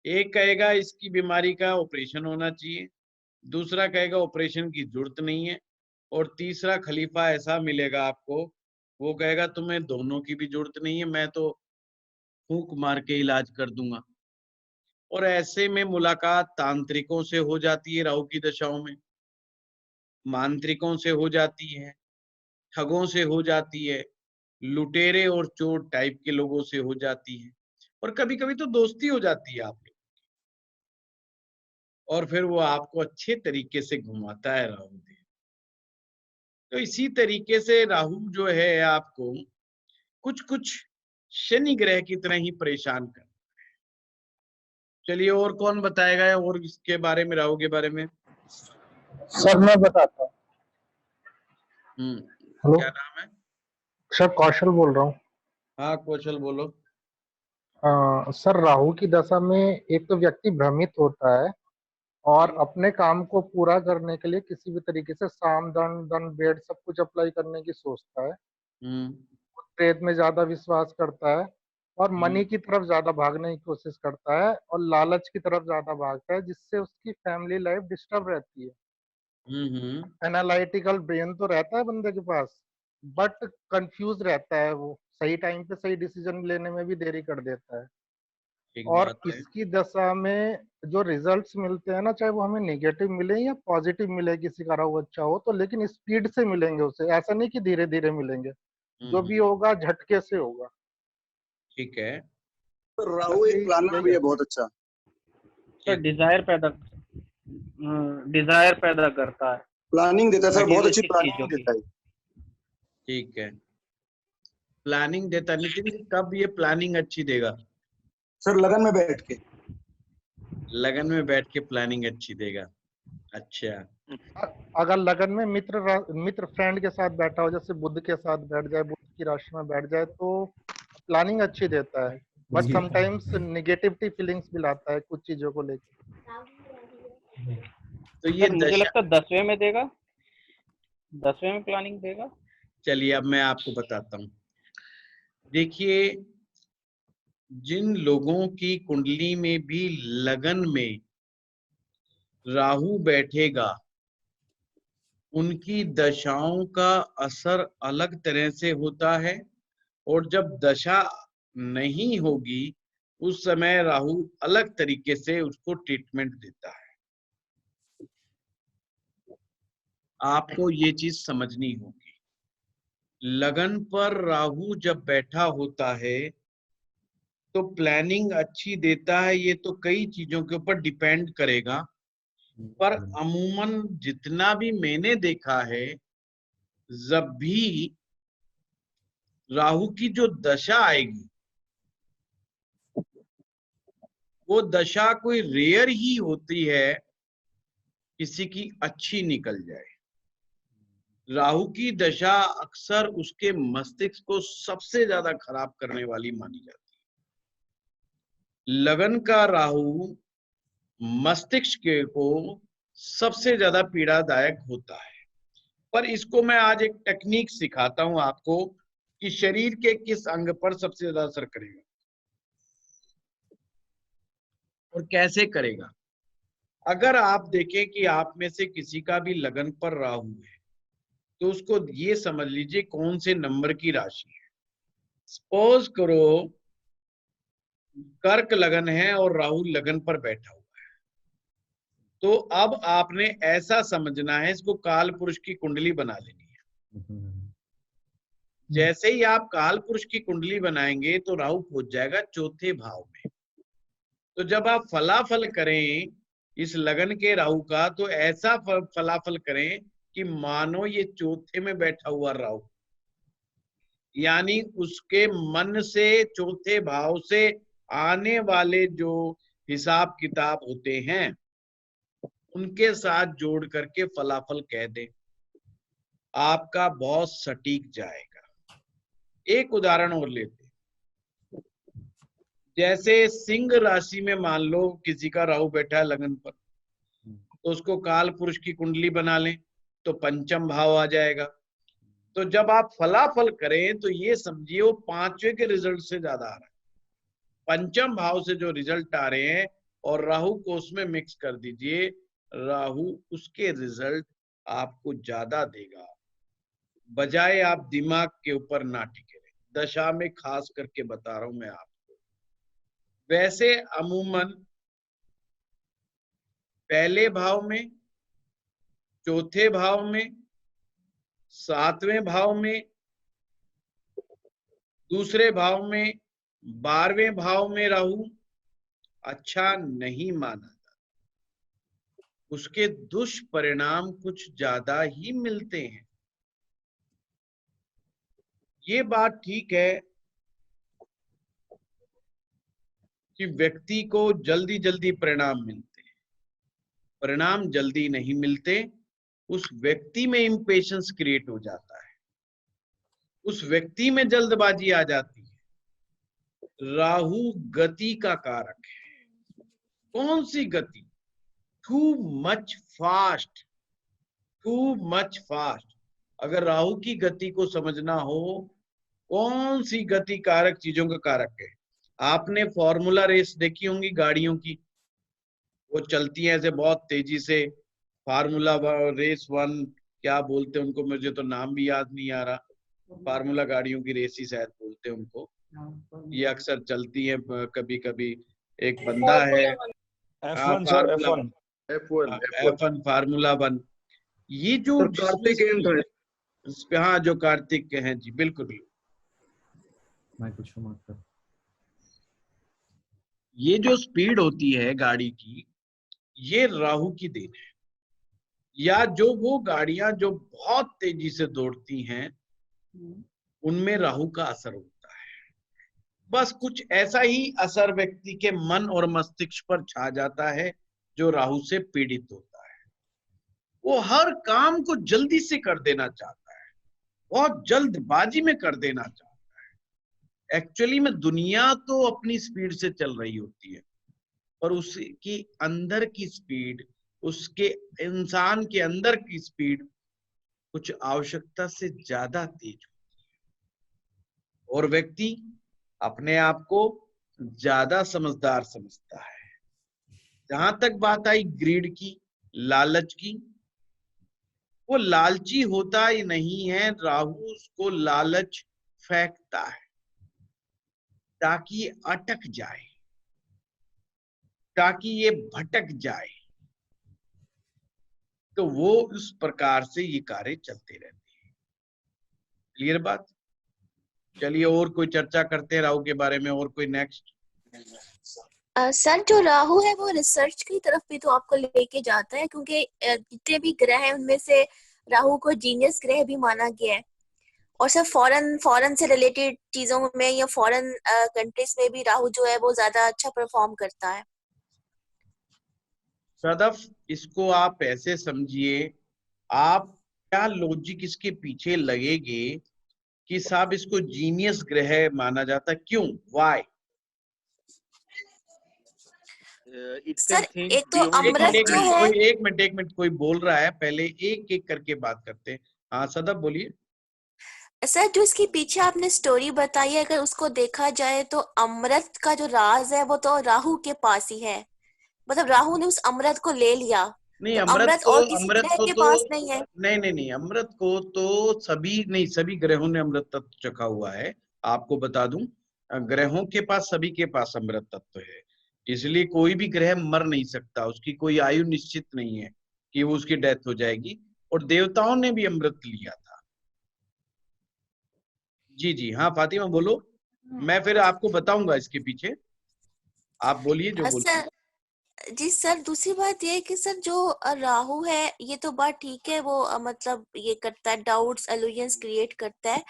Speaker 1: एक कहेगा इसकी बीमारी का ऑपरेशन होना चाहिए, दूसरा कहेगा ऑपरेशन की जरूरत नहीं है, और तीसरा खलीफा ऐसा मिलेगा आपको, वो कहेगा तुम्हें दोनों की भी जरूरत नहीं है, मैं तो फूंक मार के इलाज कर दूंगा। और ऐसे में मुलाकात तांत्रिकों से हो जाती है राहु की दशाओं में, मांत्रिकों से हो जाती है, ठगों से हो जाती है, लुटेरे और चोर टाइप के लोगों से हो जाती है, और कभी कभी तो दोस्ती हो जाती है आप लोग, और फिर वो आपको अच्छे तरीके से घुमाता है राहु देव। तो इसी तरीके से राहु जो है आपको कुछ कुछ शनि ग्रह की तरह ही परेशान कर। चलिए और कौन बताएगा और इसके बारे में, राहु के बारे में?
Speaker 4: सर मैं बताता हूँ। हेलो
Speaker 1: क्या नाम है?
Speaker 4: सर, कौशल बोल रहा हूँ।
Speaker 1: हाँ कौशल बोलो।
Speaker 4: सर, राहु की दशा में एक तो व्यक्ति भ्रमित होता है और अपने काम को पूरा करने के लिए किसी भी तरीके से साम दान दंड भेद सब कुछ अप्लाई करने की सोचता है। प्रेत में ज्यादा विश्वास करता है और मनी की तरफ ज्यादा भागने की कोशिश करता है और लालच की तरफ ज्यादा भागता है, जिससे उसकी फैमिली लाइफ डिस्टर्ब रहती है। एनालिटिकल ब्रेन तो रहता है बंदे के पास, बट कंफ्यूज रहता है, वो सही टाइम पे सही डिसीजन लेने में भी देरी कर देता है। और इसकी दशा में जो रिजल्ट्स मिलते हैं ना, चाहे वो हमें नेगेटिव मिले या पॉजिटिव मिले, किसी का राहु अच्छा हो तो, लेकिन स्पीड से मिलेंगे उसे, ऐसा नहीं कि धीरे धीरे मिलेंगे। जो भी होगा झटके से होगा।
Speaker 1: ठीक है।
Speaker 2: तो राहु एक प्लानर भी है बहुत अच्छा।
Speaker 5: सर डिजायर पैदा करता है,
Speaker 2: प्लानिंग देता है सर, बहुत अच्छी
Speaker 5: मटेरियलिस्टिक
Speaker 2: प्लानिंग
Speaker 5: चीजों की।
Speaker 2: देता है।
Speaker 1: ठीक है, प्लानिंग देता। नितिन जी कब ये प्लानिंग अच्छी देगा?
Speaker 2: सर लगन में बैठ के।
Speaker 1: लगन में बैठ के प्लानिंग अच्छी देगा। अच्छा,
Speaker 4: अगर लगन में मित्र फ्रेंड के साथ बैठा हो, जैसे बुध के साथ बैठ जाए, बुध की राशि में बैठ जाए, तो प्लानिंग अच्छी देता है, बट समटाइम्स नेगेटिविटी फीलिंग्स भी लाता है कुछ चीजों को लेकर।
Speaker 1: तो ये
Speaker 5: मुझे लगता है 10वें में देगा, 10वें में प्लानिंग देगा।
Speaker 1: चलिए अब मैं आपको बताता हूँ। देखिए, जिन लोगों की कुंडली में भी लगन में राहु बैठेगा, उनकी दशाओं का असर अलग तरह से होता है, और जब दशा नहीं होगी उस समय राहु अलग तरीके से उसको ट्रीटमेंट देता है। आपको ये चीज समझनी होगी। लगन पर राहु जब बैठा होता है तो प्लानिंग अच्छी देता है, ये तो कई चीजों के ऊपर डिपेंड करेगा, पर अमूमन जितना भी मैंने देखा है, जब भी राहु की जो दशा आएगी, वो दशा कोई रेयर ही होती है किसी की अच्छी निकल जाए। राहु की दशा अक्सर उसके मस्तिष्क को सबसे ज्यादा खराब करने वाली मानी जाती है। लगन का राहु मस्तिष्क को सबसे ज्यादा पीड़ादायक होता है। पर इसको मैं आज एक टेक्निक सिखाता हूं आपको कि शरीर के किस अंग पर सबसे ज्यादा असर करेगा और कैसे करेगा। अगर आप देखें कि आप में से किसी का भी लगन पर राहु है, तो उसको ये समझ लीजिए कौन से नंबर की राशि है। सपोज करो कर्क लगन है और राहु लगन पर बैठा हुआ है, तो अब आपने ऐसा समझना है, इसको काल पुरुष की कुंडली बना लेनी है। जैसे ही आप काल पुरुष की कुंडली बनाएंगे तो राहु पहुंच जाएगा चौथे भाव में। तो जब आप फलाफल करें इस लगन के राहु का, तो ऐसा फलाफल करें कि मानो ये चौथे में बैठा हुआ राहु, यानी उसके मन से, चौथे भाव से आने वाले जो हिसाब किताब होते हैं उनके साथ जोड़ करके फलाफल कह दे, आपका बहुत सटीक जाएगा। एक उदाहरण और लेते, जैसे सिंह राशि में मान लो किसी का राहु बैठा है लगन पर, तो उसको काल पुरुष की कुंडली बना लें तो पंचम भाव आ जाएगा। तो जब आप फलाफल करें तो ये समझिए वो पांचवें के रिजल्ट से ज्यादा आ रहा है। पंचम भाव से जो रिजल्ट आ रहे हैं और राहु को उसमें मिक्स कर दीजिए, राहु उसके रिजल्ट आपको ज्यादा देगा, बजाय आप दिमाग के ऊपर ना टिके रहे। दशा में खास करके बता रहा हूं मैं आपको। वैसे अमूमन पहले भाव में, चौथे भाव में, सातवें भाव में, दूसरे भाव में, 12वें भाव में राहु अच्छा नहीं माना जाता, उसके दुष्परिणाम कुछ ज्यादा ही मिलते हैं। ये बात ठीक है कि व्यक्ति को जल्दी जल्दी परिणाम मिलते हैं, परिणाम जल्दी नहीं मिलते। उस व्यक्ति में इम्पेशंस क्रिएट हो जाता है, उस व्यक्ति में जल्दबाजी आ जाती है। राहु गति का कारक है। कौन सी गति? Too much fast, too much fast. अगर राहु की गति को समझना हो, कौन सी गति कारक चीजों का कारक है? आपने फॉर्मूला रेस देखी होंगी गाड़ियों की, वो चलती है ऐसे बहुत तेजी से। फार्मूला रेस 1 क्या बोलते हैं उनको, मुझे तो नाम भी याद नहीं आ रहा। फार्मूला गाड़ियों की रेस ही शायद बोलते हैं उनको। ये अक्सर चलती है कभी कभी। एक बंदा है
Speaker 6: F1 sir, F1
Speaker 1: F1 formula 1। ये जो
Speaker 2: कार्तिकेयन था।
Speaker 1: हाँ, जो कार्तिक के हैं जी, बिल्कुल बिल्कुल। ये जो स्पीड होती है गाड़ी की, ये राहु की देन है। या जो वो गाड़ियां जो बहुत तेजी से दौड़ती हैं, उनमें राहु का असर होता है। बस कुछ ऐसा ही असर व्यक्ति के मन और मस्तिष्क पर छा जाता है जो राहु से पीड़ित होता है। वो हर काम को जल्दी से कर देना चाहता है, बहुत जल्दबाजी में कर देना चाहता है। एक्चुअली में दुनिया तो अपनी स्पीड से चल रही होती है, पर उसकी अंदर की स्पीड, उसके इंसान के अंदर की स्पीड कुछ आवश्यकता से ज्यादा तेज होती है, और व्यक्ति अपने आप को ज्यादा समझदार समझता है। जहां तक बात आई ग्रीड की, लालच की, वो लालची होता ही नहीं है। राहु उसको लालच फेंकता है ताकि ये अटक जाए, ताकि ये भटक जाए। तो वो उस प्रकार से ये कार्य चलते रहते हैं। क्लियर बात? चलिए और कोई चर्चा करते हैं राहु के बारे में। और कोई नेक्स्ट?
Speaker 7: सर, जो राहु है वो रिसर्च की तरफ भी तो आपको लेके जाता है, क्योंकि जितने भी ग्रह हैं उनमें से राहु को जीनियस ग्रह भी माना गया है। और सर फॉरेन से रिलेटेड चीजों में या फॉरेन कंट्रीज में भी राहु जो है वो ज्यादा अच्छा परफॉर्म करता है।
Speaker 1: सदफ, इसको आप ऐसे समझिए, आप क्या लॉजिक इसके पीछे लगेगे कि साहब इसको जीनियस ग्रह माना जाता, क्यों, व्हाई?
Speaker 7: सर, एक तो अमृत जो है,
Speaker 1: एक मिनट कोई बोल रहा है, पहले एक एक करके बात करते हैं। हाँ सदफ बोलिए।
Speaker 7: सर, जो इसके पीछे आपने स्टोरी बताई है, अगर उसको देखा जाए तो अमृत का जो राज है वो तो राहु के पास ही है। मतलब राहु ने उस अमृत को ले लिया।
Speaker 1: नहीं,
Speaker 7: तो
Speaker 1: अमृत
Speaker 7: और किसी ग्रह
Speaker 1: को
Speaker 7: के
Speaker 1: तो
Speaker 7: पास नहीं है।
Speaker 1: नहीं, अमृत को तो सभी ग्रहों ने अमृत तत्व चखा हुआ है। आपको बता दूं, ग्रहों के पास, सभी के पास अमृत तत्व है। इसलिए कोई भी ग्रह मर नहीं सकता, उसकी कोई आयु निश्चित नहीं है कि वो उसकी डेथ हो जाएगी। और देवताओं ने भी अमृत लिया था। जी हाँ फातिमा बोलो, मैं फिर आपको बताऊंगा इसके पीछे। आप बोलिए जो बोलिए।
Speaker 7: सर जी सर, दूसरी बात ये है कि सर जो राहु है, ये तो बात ठीक है, वो मतलब ये करता है, डाउट्स एलुजन्स क्रिएट करता है।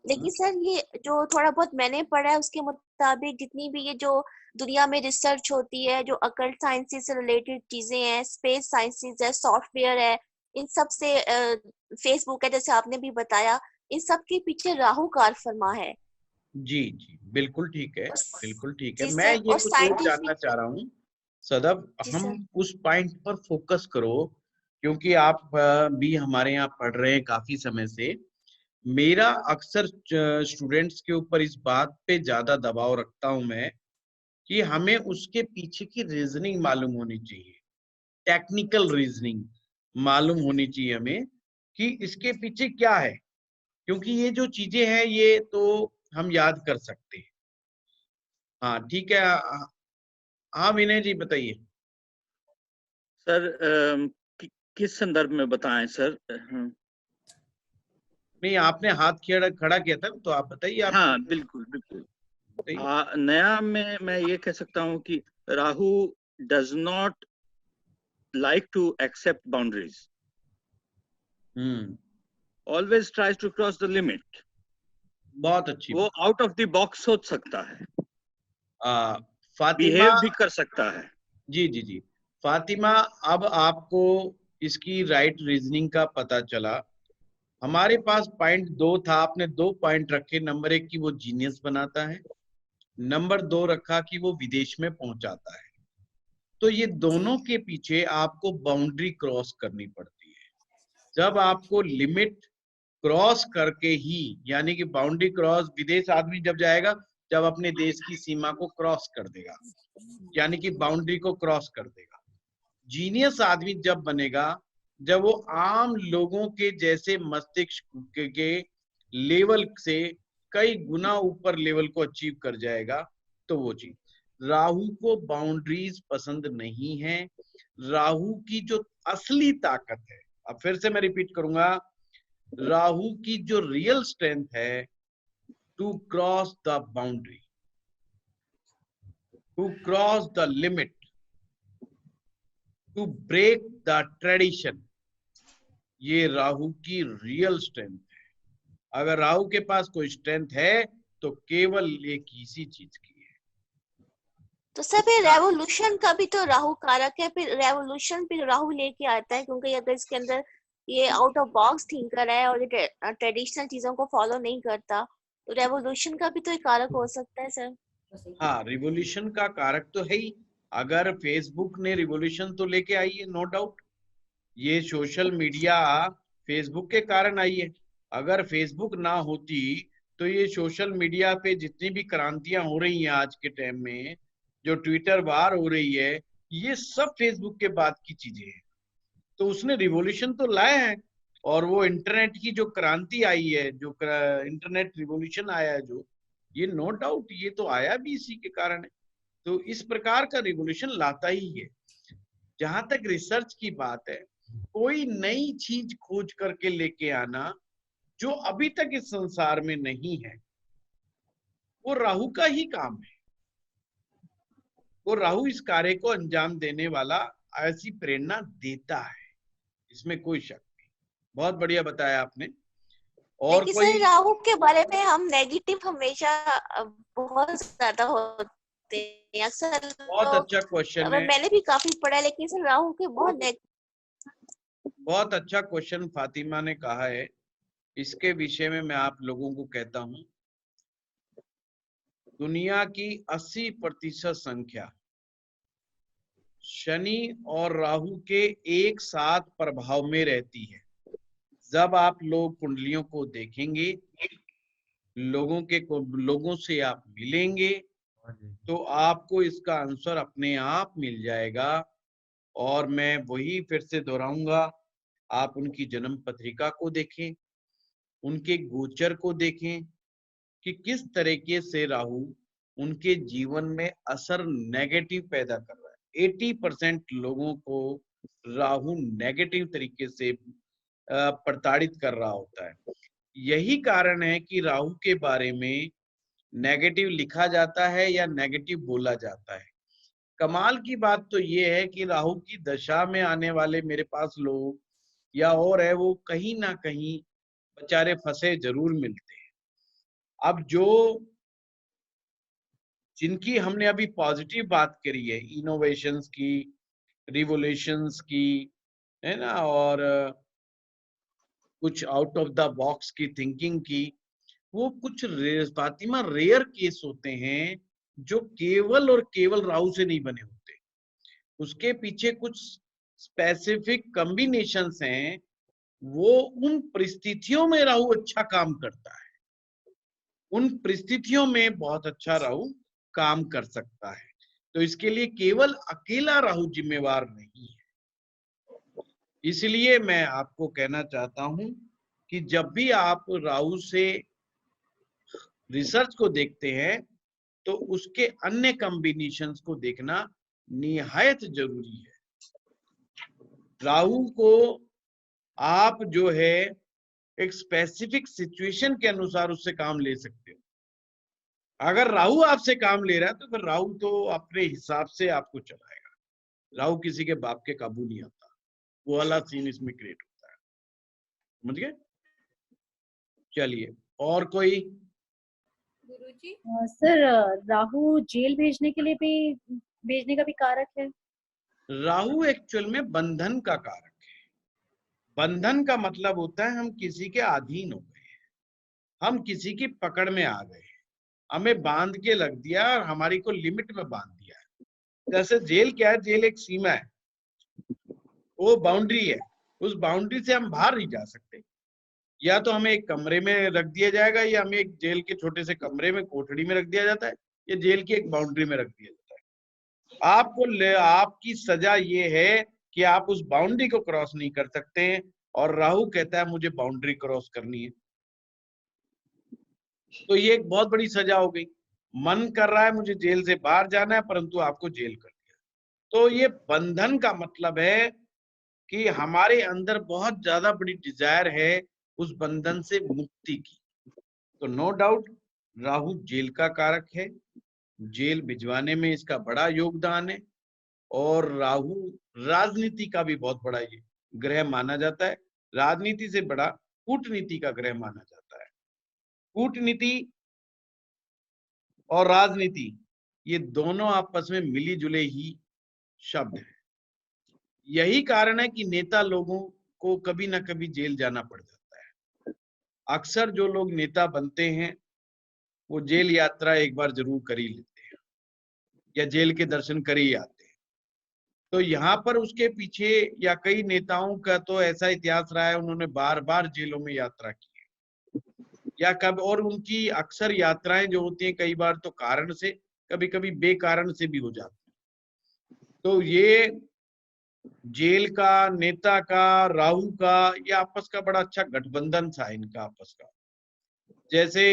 Speaker 7: लेकिन सर ये जो थोड़ा बहुत मैंने पढ़ा है उसके मुताबिक, जितनी भी ये जो दुनिया में रिसर्च होती है, जो अकल्ट साइंसेस से रिलेटेड चीजें हैं, स्पेस साइंसेस है, सॉफ्टवेयर है, इन सब से फेसबुक है जैसे आपने भी बताया, इन सब के पीछे राहु कार फरमा है।
Speaker 1: जी बिल्कुल ठीक है, बिल्कुल ठीक है।
Speaker 7: जी
Speaker 1: मैं
Speaker 7: सर,
Speaker 1: ये
Speaker 7: और
Speaker 1: कुछ और जानना चाह रहा हूँ। सदब,
Speaker 7: जी सर।
Speaker 1: हम उस पॉइंट पर फोकस करो, क्योंकि आप भी हमारे यहाँ पढ़ रहे हैं काफी समय से। मेरा अक्सर स्टूडेंट्स के ऊपर इस बात पे ज्यादा दबाव रखता हूं मैं कि हमें उसके पीछे की रीजनिंग मालूम होनी चाहिए, टेक्निकल रीजनिंग मालूम होनी चाहिए हमें कि इसके पीछे क्या है, क्योंकि ये जो चीजें हैं ये तो हम याद कर सकते हैं। हाँ ठीक है। हाँ विनय जी बताइए।
Speaker 8: सर किस संदर्भ में बताएं सर?
Speaker 1: नहीं, आपने हाथ खड़ा किया था तो आप बताइए। आप
Speaker 8: हाँ बिल्कुल बिल्कुल।
Speaker 1: बताइए।
Speaker 8: नया में मैं ये कह सकता हूँ कि Rahu does not like to accept boundaries, always tries to cross the limit.
Speaker 1: बहुत अच्छी।
Speaker 8: वो आउट ऑफ द बॉक्स सोच सकता है,
Speaker 1: फातिमा
Speaker 8: बिहेव भी कर सकता है।
Speaker 1: जी जी जी फातिमा, अब आपको इसकी राइट रीजनिंग का पता चला। हमारे पास पॉइंट 2 था, आपने 2 पॉइंट रखे। नंबर 1 की वो जीनियस बनाता है, नंबर 2 रखा कि वो विदेश में पहुंचाता है। तो ये दोनों के पीछे आपको बाउंड्री क्रॉस करनी पड़ती है। जब आपको लिमिट क्रॉस करके ही, यानी कि बाउंड्री क्रॉस, विदेश आदमी जब जाएगा जब अपने देश की सीमा को क्रॉस कर देगा, यानी कि बाउंड्री को क्रॉस कर देगा। जीनियस आदमी जब बनेगा जब वो आम लोगों के जैसे मस्तिष्क के लेवल से कई गुना ऊपर लेवल को अचीव कर जाएगा, तो वो चीज। राहु को बाउंड्रीज पसंद नहीं है। राहु की जो असली ताकत है, अब फिर से मैं रिपीट करूंगा, राहु की जो रियल स्ट्रेंथ है, to cross the boundary, to cross the limit, to break the tradition, ये राहु की रियल स्ट्रेंथ है। अगर राहु के पास कोई स्ट्रेंथ है तो केवल एक इसी चीज की है।
Speaker 7: तो सर फिर रेवोल्यूशन का भी तो राहु कारक है, फिर रेवोल्यूशन भी राहु लेके आता है, क्योंकि अगर इसके अंदर ये आउट ऑफ बॉक्स थिंकर है और ये ट्रेडिशनल चीजों को फॉलो नहीं करता, तो रेवोल्यूशन का भी तो एक कारक हो सकता है सर।
Speaker 1: हाँ, रिवोल्यूशन का कारक तो है ही। अगर फेसबुक ने रिवोल्यूशन तो लेके आई है, नो डाउट। ये सोशल मीडिया फेसबुक के कारण आई है। अगर फेसबुक ना होती तो ये सोशल मीडिया पे जितनी भी क्रांतियां हो रही हैं आज के टाइम में, जो ट्विटर वार हो रही है, ये सब फेसबुक के बाद की चीजें हैं। तो उसने रिवोल्यूशन तो लाया है। और वो इंटरनेट की जो क्रांति आई है, जो इंटरनेट रिवोल्यूशन आया है, जो ये नो डाउट ये तो आया भी इसी के कारण है। तो इस प्रकार का रिवोल्यूशन लाता ही है। जहां तक रिसर्च की बात है, कोई नई चीज खोज करके लेके आना जो अभी तक इस संसार में नहीं है, वो राहु का ही काम है। वो राहु इस कार्य को अंजाम देने वाला ऐसी प्रेरणा देता है, इसमें कोई शक नहीं। बहुत बढ़िया बताया आपने। और
Speaker 7: लेकिन
Speaker 1: कोई
Speaker 7: सर राहु के बारे में हम नेगेटिव हमेशा बहुत ज्यादा होते हैं अक्सर।
Speaker 1: बहुत अच्छा क्वेश्चन है।
Speaker 7: मैंने भी काफी पढ़ा, लेकिन सर राहु के
Speaker 1: बहुत अच्छा क्वेश्चन फातिमा ने कहा है। इसके विषय में मैं आप लोगों को कहता हूं, दुनिया की 80% संख्या शनि और राहु के एक साथ प्रभाव में रहती है। जब आप लोग कुंडलियों को देखेंगे, लोगों से आप मिलेंगे, तो आपको इसका आंसर अपने आप मिल जाएगा। और मैं वही फिर से दोहराऊंगा, आप उनकी जन्म पत्रिका को देखें, उनके गोचर को देखें कि किस तरीके से राहु उनके जीवन में असर नेगेटिव पैदा कर रहा है। 80% लोगों को राहु नेगेटिव तरीके से प्रताड़ित कर रहा होता है। यही कारण है कि राहु के बारे में नेगेटिव लिखा जाता है या नेगेटिव बोला जाता है। कमाल की बात तो ये है कि राहु की दशा में आने वाले मेरे पास लोग या और है, वो कहीं ना कहीं बेचारे फंसे जरूर मिलते हैं। अब जिनकी हमने अभी पॉजिटिव बात करी है, इनोवेशंस की, रिवोल्यूशंस की, है ना, और कुछ आउट ऑफ द बॉक्स की थिंकिंग की, वो कुछ फातिमा रेयर केस होते हैं जो केवल और केवल राहु से नहीं बने होते। उसके पीछे कुछ स्पेसिफिक कॉम्बिनेशंस हैं, वो उन परिस्थितियों में राहु अच्छा काम करता है, उन परिस्थितियों में बहुत अच्छा राहु काम कर सकता है। तो इसके लिए केवल अकेला राहु जिम्मेवार नहीं है। इसलिए मैं आपको कहना चाहता हूं कि जब भी आप राहु से रिसर्च को देखते हैं तो उसके अन्य कॉम्बिनेशंस को देखना निहायत जरूरी है। राहु को आप जो है एक स्पेसिफिक सिचुएशन के अनुसार उससे काम ले सकते हो। अगर राहु आपसे काम ले रहा है तो फिर राहु तो अपने हिसाब से आपको चलाएगा। राहु किसी के बाप के काबू नहीं आता, वो वाला सीन इसमें क्रिएट होता है। समझ गए? चलिए, और कोई?
Speaker 9: गुरुजी सर, राहु जेल भेजने का भी कारक है।
Speaker 1: राहु एक्चुअल में बंधन का कारक है। बंधन का मतलब होता है हम किसी के अधीन हो गए, हम किसी की पकड़ में आ गए, हमें बांध के रख दिया और हमारी को लिमिट में बांध दिया है। जैसे जेल क्या है? जेल एक सीमा है, वो बाउंड्री है, उस बाउंड्री से हम बाहर नहीं जा सकते। या तो हमें एक कमरे में रख दिया जाएगा, या हमें एक जेल के छोटे से कमरे में, कोठड़ी में रख दिया जाता है, या जेल की एक बाउंड्री में रख दिया जाता है। आपकी सजा ये है कि आप उस बाउंड्री को क्रॉस नहीं कर सकते हैं, और राहु कहता है मुझे बाउंड्री क्रॉस करनी है। तो ये एक बहुत बड़ी सजा हो गई। मन कर रहा है मुझे जेल से बाहर जाना है, परंतु आपको जेल कर दिया। तो ये बंधन का मतलब है कि हमारे अंदर बहुत ज्यादा बड़ी डिजायर है उस बंधन से मुक्ति की। तो नो डाउट राहु जेल का कारक है, जेल भिजवाने में इसका बड़ा योगदान है। और राहु राजनीति का भी बहुत बड़ा ये ग्रह माना जाता है। राजनीति से बड़ा कूटनीति का ग्रह माना जाता है। कूटनीति और राजनीति ये दोनों आपस में मिली जुले ही शब्द हैं। यही कारण है कि नेता लोगों को कभी ना कभी जेल जाना पड़ जाता है। अक्सर जो लोग नेता बनते हैं वो जेल यात्रा एक बार जरूर कर ही लेते हैं, या जेल के दर्शन कर ही आते हैं। तो यहाँ पर उसके पीछे, या कई नेताओं का तो ऐसा इतिहास रहा है, उन्होंने बार बार जेलों में यात्रा की है, या कब, और उनकी अक्सर यात्राएं जो होती हैं कई बार तो कारण से, कभी कभी बेकारण से भी हो जाती है। तो ये जेल का, नेता का, राहु का, ये आपस का बड़ा अच्छा गठबंधन था इनका आपस का। जैसे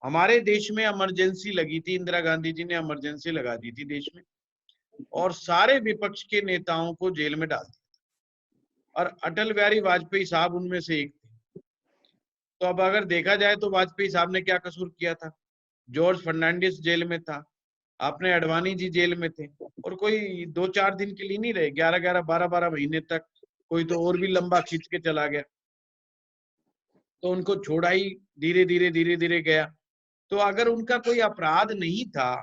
Speaker 1: हमारे देश में इमरजेंसी लगी थी, इंदिरा गांधी जी ने इमरजेंसी लगा दी थी देश में, और सारे विपक्ष के नेताओं को जेल में डाल दिया, और अटल बिहारी वाजपेयी साहब उनमें से एक थे। तो अब अगर देखा जाए तो वाजपेयी साहब ने क्या कसूर किया था? जॉर्ज फर्नांडिस जेल में था, आपने अडवाणी जी जेल में थे, और कोई 2-4 दिन के लिए नहीं रहे, 11-11, 12-12 महीने तक, कोई तो और भी लंबा खींच के चला गया। तो उनको छोड़ा ही धीरे धीरे गया। तो अगर उनका कोई अपराध नहीं था,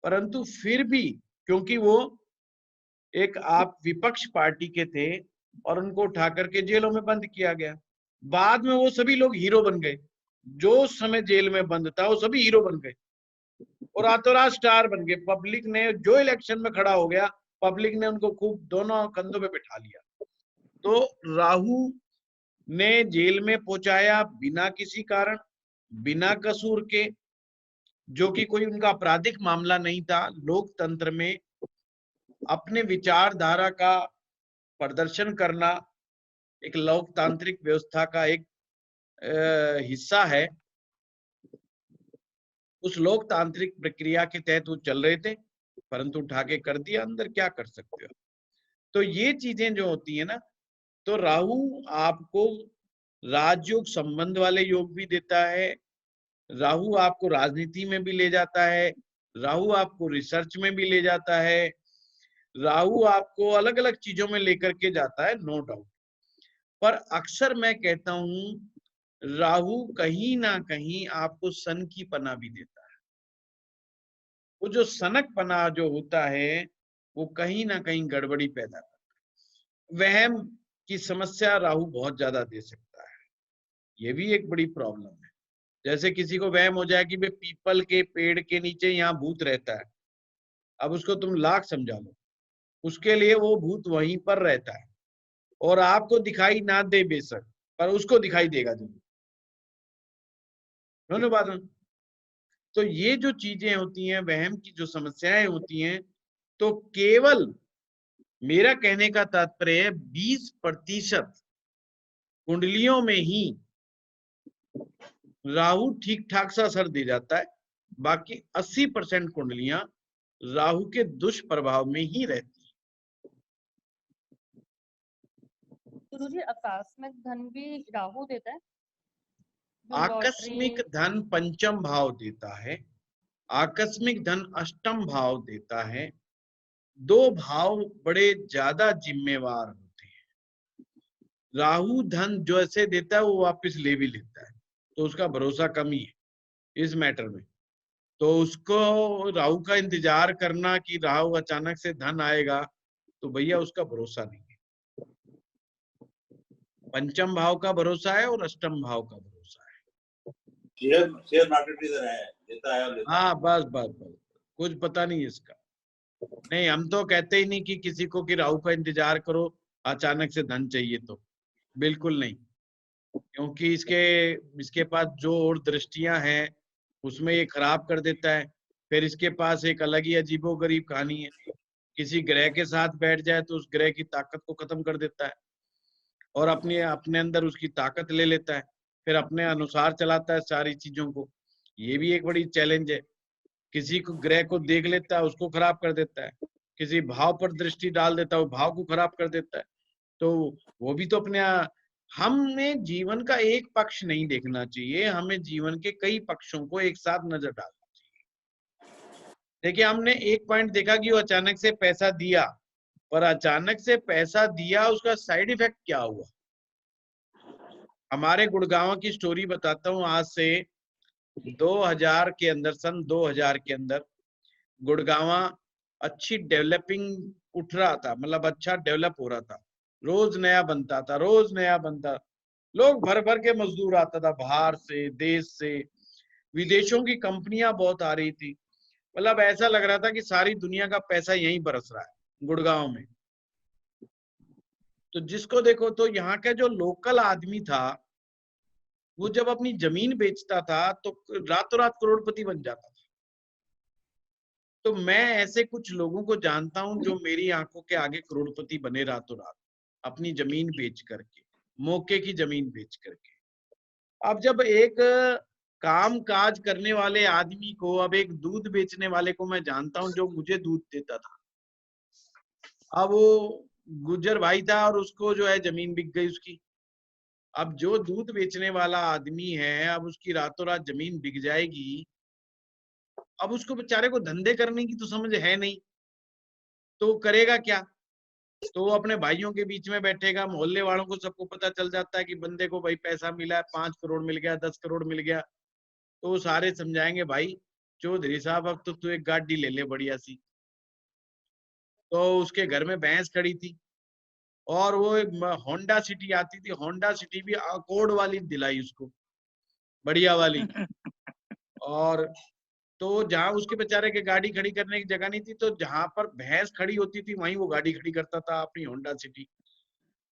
Speaker 1: परंतु फिर भी क्योंकि वो एक आप विपक्ष पार्टी के थे, और उनको उठा करके जेलों में बंद किया गया। बाद में वो सभी लोग हीरो बन गए, जो उस समय जेल में बंद था वो सभी हीरो बन गए और रातों रात स्टार बन गए। पब्लिक ने जो इलेक्शन में खड़ा हो गया, पब्लिक ने उनको खूब दोनों कंधों पे बिठा लिया। तो राहु ने जेल में पहुंचाया बिना किसी कारण, बिना कसूर के, जो कि कोई उनका आपराधिक मामला नहीं था। लोकतंत्र में अपने विचारधारा का प्रदर्शन करना एक लोकतांत्रिक व्यवस्था का एक हिस्सा है। उस लोकतांत्रिक प्रक्रिया के तहत वो चल रहे थे, परंतु उठा के कर दिया अंदर, क्या कर सकते हो। तो ये चीजें जो होती है ना, तो राहु आपको राजयोग संबंध वाले योग भी देता है, राहु आपको राजनीति में भी ले जाता है, राहु आपको रिसर्च में भी ले जाता है, राहु आपको अलग अलग चीजों में लेकर के जाता है, नो डाउट। पर अक्सर मैं कहता हूं राहु कहीं ना कहीं आपको सन की पना भी देता है। वो जो सनक पना जो होता है वो कहीं ना कहीं गड़बड़ी पैदा करता है। वहम की समस्या राहु बहुत ज्यादा दे सकता है, ये भी एक बड़ी प्रॉब्लम है। जैसे किसी को वहम हो जाए कि भाई पीपल के पेड़ के नीचे यहाँ भूत रहता है, अब उसको तुम लाख समझा लो, उसके लिए वो भूत वहीं पर रहता है और आपको दिखाई ना दे बेशक, पर उसको दिखाई देगा जरूर। दोनों बात। तो ये जो चीजें होती हैं, वहम की जो समस्याएं होती हैं, तो केवल मेरा कहने का तात्पर्य 20% कुंडलियों में ही राहु ठीक ठाक सा असर दे जाता है, बाकी 80% कुंडलियां राहु के दुष्प्रभाव में ही रहती है।
Speaker 9: गुरुजी आकस्मिक धन भी राहु देता है?
Speaker 1: आकस्मिक धन पंचम भाव देता है, आकस्मिक धन अष्टम भाव देता है। दो भाव बड़े ज्यादा जिम्मेवार होते हैं। राहु धन जो ऐसे देता है वो वापस ले भी लेता है, तो उसका भरोसा कम ही है इस मैटर में। तो उसको राहु का इंतजार करना कि राहु अचानक से धन आएगा, तो भैया उसका भरोसा नहीं है। पंचम भाव का भरोसा है और अष्टम भाव का भरोसा है।
Speaker 10: शेयर मार्केट इधर है, देता है और लेता है।
Speaker 1: हाँ बस बस बस, कुछ पता नहीं इसका। नहीं, हम तो कहते ही नहीं कि किसी को कि राहु का इंतजार करो अचानक से धन चाहिए, तो बिल्कुल नहीं, क्योंकि इसके पास जो और दृष्टियां हैं उसमें ये खराब कर देता है। फिर इसके पास एक अलग ही अजीबोगरीब कहानी है, किसी ग्रह के साथ बैठ जाए तो उस ग्रह की ताकत को खत्म कर देता है और अपने अंदर उसकी ताकत ले लेता है, फिर अपने अनुसार चलाता है सारी चीजों को। ये भी एक बड़ी चैलेंज है। किसी को ग्रह को देख लेता है, उसको खराब कर देता है, किसी भाव पर दृष्टि डाल देता है, वो भाव को खराब कर देता है। तो वो भी तो अपने हमें जीवन का एक पक्ष नहीं देखना चाहिए, हमें जीवन के कई पक्षों को एक साथ नजर डालना चाहिए। देखिए, हमने एक पॉइंट देखा कि वो अचानक से पैसा दिया, पर अचानक से पैसा दिया उसका साइड इफेक्ट क्या हुआ। हमारे गुड़गांव की स्टोरी बताता हूँ। आज से 2000 के अंदर, सन 2000 के अंदर गुड़गांव अच्छी डेवलपिंग उठ रहा था, मतलब अच्छा डेवलप हो रहा था, रोज नया बनता था, रोज नया बनता, लोग भर भर के मजदूर आता था, बाहर से, देश से, विदेशों की कंपनियां बहुत आ रही थी। मतलब ऐसा लग रहा था कि सारी दुनिया का पैसा यहीं बरस रहा है गुड़गांव में। तो जिसको देखो, तो यहाँ का जो लोकल आदमी था वो जब अपनी जमीन बेचता था तो रातों रात करोड़पति बन जाता था। तो मैं ऐसे कुछ लोगों को जानता हूं जो मेरी आंखों के आगे करोड़पति बने रातों रात, अपनी जमीन बेच करके, मौके की जमीन बेच करके। अब जब एक काम काज करने वाले आदमी को, अब एक दूध बेचने वाले को मैं जानता हूं जो मुझे दूध देता था, अब वो गुज्जर भाई था और उसको जो है जमीन बिक गई उसकी। अब जो दूध बेचने वाला आदमी है, अब उसकी रातों रात जमीन बिक जाएगी, अब उसको बेचारे को धंधे करने की तो समझ है नहीं, तो करेगा क्या? तो वो अपने भाइयों के बीच में बैठेगा, मोहल्ले वालों को सबको पता चल जाता है कि बंदे को भाई पैसा मिला है, 5 करोड़ मिल गया, 10 करोड़ मिल गया, तो वो सारे समझाएंगे भाई चौधरी साहब अब तो तू एक गाड़ी ले ले बढ़िया सी। तो उसके घर में भैंस खड़ी थी और वो होंडा सिटी आती थी, होंडा सिटी भी अकॉर्ड वाली दिलाई उसको, बढ़िया वाली। और तो जहां उसके बेचारे के गाड़ी खड़ी करने की जगह नहीं थी, तो जहां पर भैंस खड़ी होती थी वहीं वो गाड़ी खड़ी करता था अपनी होंडा सिटी,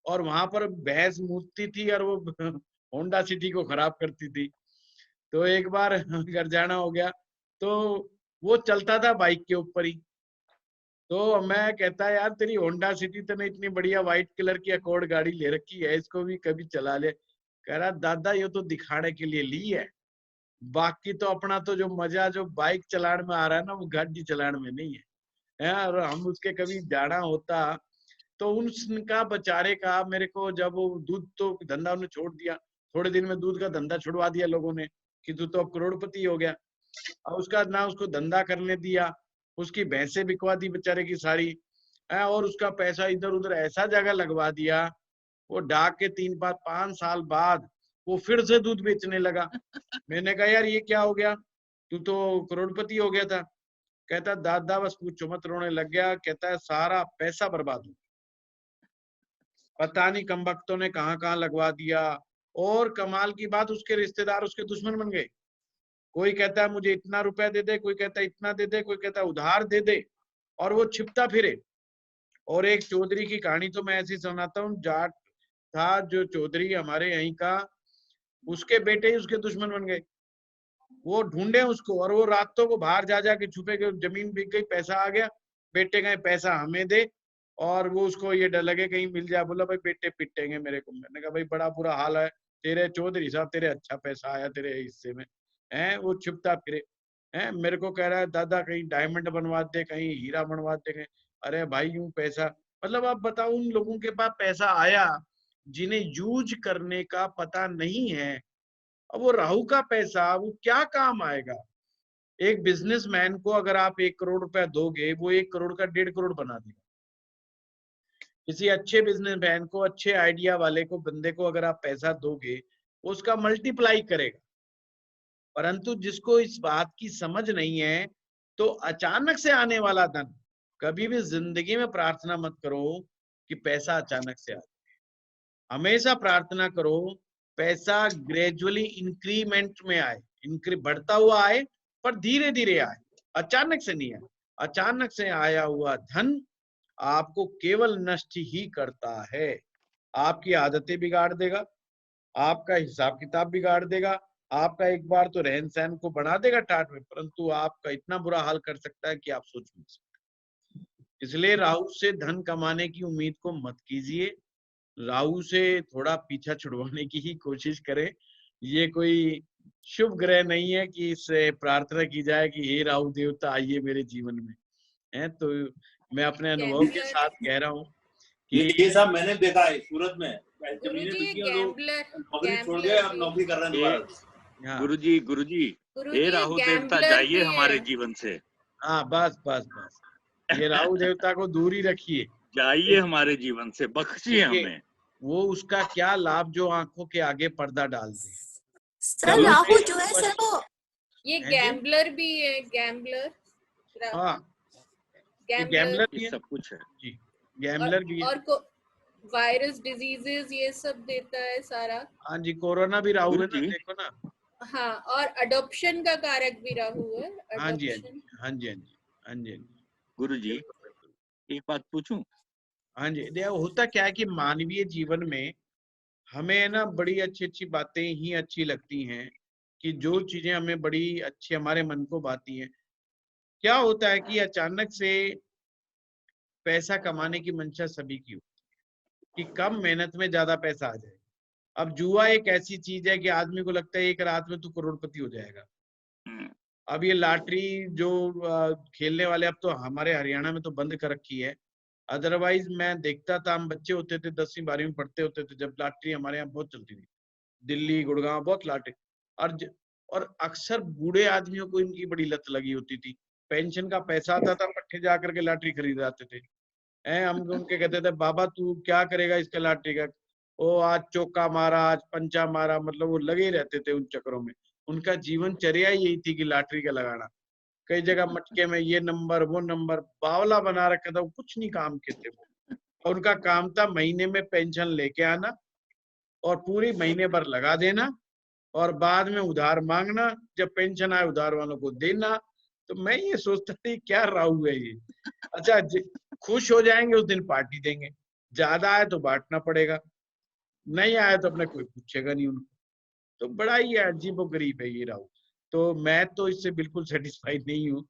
Speaker 1: और वहां पर भैंस मूतती थी और वो होंडा सिटी को खराब करती थी। तो एक बार घर जाना हो गया, तो वो चलता था बाइक के ऊपर ही। तो मैं कहता यार तेरी होंडा सिटी तो नहीं, इतनी बढ़िया व्हाइट कलर की अकॉर्ड गाड़ी ले रखी है, इसको भी कभी चला ले। कह रहा दादा ये तो दिखाने के लिए ली है, बाकी तो अपना तो जो मजा जो बाइक चलाने में आ रहा है ना, वो गाड़ी चलाने में नहीं है। और हम उसके कभी जाना होता तो उनका बेचारे का, मेरे को जब वो दूध तो धंधा उन्होंने छोड़ दिया, थोड़े दिन में दूध का धंधा छुड़वा दिया लोगों ने कि तू तो अब करोड़पति हो गया। और उसका ना उसको धंधा करने दिया, उसकी भैंसे बिकवा दी बेचारे की सारी, और उसका पैसा इधर उधर ऐसा जगह लगवा दिया। वो डाक के 5 साल बाद वो फिर से दूध बेचने लगा। मैंने कहा यार ये क्या हो गया, तू तो करोड़पति हो गया था। कहता दादा बस पूछो मत, रोने लग गया। कहता है सारा पैसा बर्बाद हो, पता नहीं कमबख्तों ने कहाँ कहाँ लगवा दिया। और कमाल की बात, उसके रिश्तेदार उसके दुश्मन बन गए। कोई कहता है मुझे इतना रुपया दे दे, कोई कहता है इतना दे दे, कोई कहता है उधार दे दे, और वो छिपता फिरे। और एक चौधरी की कहानी तो मैं ऐसी सुनाता हूँ, जाट था जो चौधरी हमारे यहीं का, उसके बेटे ही उसके दुश्मन बन गए। वो ढूंढे उसको और वो रातों को बाहर जा जाके छुपे के, जमीन बिक गई, पैसा आ गया, बेटे गए पैसा हमें दे, और वो उसको ये डर लगे कहीं मिल जाए। बोला भाई बेटे पिटेंगे मेरे को। मैंने कहा भाई बड़ा बुरा हाल है तेरे चौधरी साहब, तेरे अच्छा पैसा आया तेरे हिस्से में, है वो छुपता फिरे, है मेरे को कह रहा है दादा कहीं डायमंड बनवा दे, कहीं हीरा बनवा दे, कहीं। अरे भाई यूं पैसा, मतलब आप बताओ उन लोगों के पास पैसा आया जिन्हें यूज करने का पता नहीं है। अब वो राहु का पैसा वो क्या काम आएगा? एक बिजनेसमैन को अगर आप 1 करोड़ रुपया दोगे, वो 1 करोड़ का 1.5 करोड़ बना देगा। किसी अच्छे बिजनेसमैन को, अच्छे आइडिया वाले को, बंदे को अगर आप पैसा दोगे, वो उसका मल्टीप्लाई करेगा। परंतु जिसको इस बात की समझ नहीं है, तो अचानक से आने वाला धन, कभी भी जिंदगी में प्रार्थना मत करो कि पैसा अचानक से आए। हमेशा प्रार्थना करो पैसा ग्रेजुअली इंक्रीमेंट में आए, बढ़ता हुआ आए, पर धीरे धीरे आए, अचानक से नहीं आए। अचानक से आया हुआ धन आपको केवल नष्ट ही करता है। आपकी आदतें बिगाड़ देगा, आपका हिसाब किताब बिगाड़ देगा, आपका एक बार तो रहन सहन को बढ़ा देगा टाट में, परंतु आपका इतना बुरा हाल कर सकता है कि आप सोच नहीं सकते। इसलिए राहु से धन कमाने की उम्मीद को मत कीजिए। राहु से थोड़ा पीछा छुड़वाने की ही कोशिश करें। ये कोई शुभ ग्रह नहीं है कि इससे प्रार्थना की जाए कि हे राहु देवता आइए मेरे जीवन में, है। तो मैं अपने अनुभव के साथ कह रहा हूँ कि
Speaker 10: ये सब मैंने देखा है सूरत में, जमीनें
Speaker 11: गुरुजी
Speaker 10: बिकी हैं, लोग
Speaker 11: गैम्बलर
Speaker 10: नौकरी छोड़ गए, अब नौकरी कर रहे हैं दोबारा।
Speaker 8: गुरुजी हे राहु देवता जाइए हमारे जीवन से।
Speaker 1: हाँ बस बस बस, ये राहु देवता को दूर ही रखिए,
Speaker 8: जाइए हमारे जीवन से, बख्शिए हमें।
Speaker 1: वो उसका क्या लाभ जो आंखों के आगे पर्दा डाल दे।
Speaker 7: सर राहु जो है सर वो
Speaker 11: ये गैम्बलर भी है, गैम्बलर।
Speaker 1: हाँ
Speaker 11: गैम्बलर
Speaker 1: भी है,
Speaker 8: सब कुछ है
Speaker 1: जी, गैम्बलर भी है।
Speaker 11: और वायरस डिजीजेस ये सब देता है सारा।
Speaker 1: हाँ जी, कोरोना भी राहु है ना, देखो ना।
Speaker 11: हाँ, और अडॉप्शन का कारक भी राहु है।
Speaker 1: हाँ जी हाँ जी हाँ जी हाँ जी हाँ जी।
Speaker 8: गुरुजी एक बात पूछूं?
Speaker 1: हाँ जी, देखो होता क्या है कि मानवीय जीवन में हमें ना बड़ी अच्छी अच्छी बातें ही अच्छी लगती हैं, कि जो चीजें हमें बड़ी अच्छी हमारे मन को भाती हैं। क्या होता है कि अचानक से पैसा कमाने की मंशा सभी की होती है कि कम मेहनत में ज्यादा पैसा आ जाए। अब जुआ एक ऐसी चीज है कि आदमी को लगता है एक रात में तू करोड़पति हो जाएगा। अब ये लॉटरी जो खेलने वाले, अब तो हमारे हरियाणा में तो बंद कर रखी है, अदरवाइज मैं देखता था, हम बच्चे होते थे 10वीं 12वीं पढ़ते होते थे जब लॉटरी हमारे यहाँ बहुत चलती थी, दिल्ली गुड़गांव बहुत लॉटरी। और अक्सर बूढ़े आदमियों को इनकी बड़ी लत लगी होती थी। पेंशन का पैसा आता था, पट्टे जा करके लॉटरी खरीद आते थे। हम उनके कहते थे बाबा तू क्या करेगा इसका लॉटरी का, ओ आज चौका मारा, आज पंचा मारा, मतलब वो लगे ही रहते थे उन चक्रों में। उनका जीवन चर्या यही थी कि लॉटरी का लगाना। कई जगह मटके में ये नंबर वो नंबर, बावला बना रखा था, वो कुछ नहीं काम के थे। और उनका काम था महीने में पेंशन लेके आना और पूरी महीने भर लगा देना और बाद में उधार मांगना, जब पेंशन आए उधार वालों को देना। तो मैं ये सोचता था क्या राहु है ये। अच्छा खुश हो जाएंगे उस दिन पार्टी देंगे, ज्यादा आए तो बांटना पड़ेगा, नहीं आए तो अपने कोई पूछेगा नहीं उनको। तो बड़ा ही अजीबोगरीब है ये राहु। तो मैं तो इससे बिल्कुल सेटिस्फाइड नहीं हूँ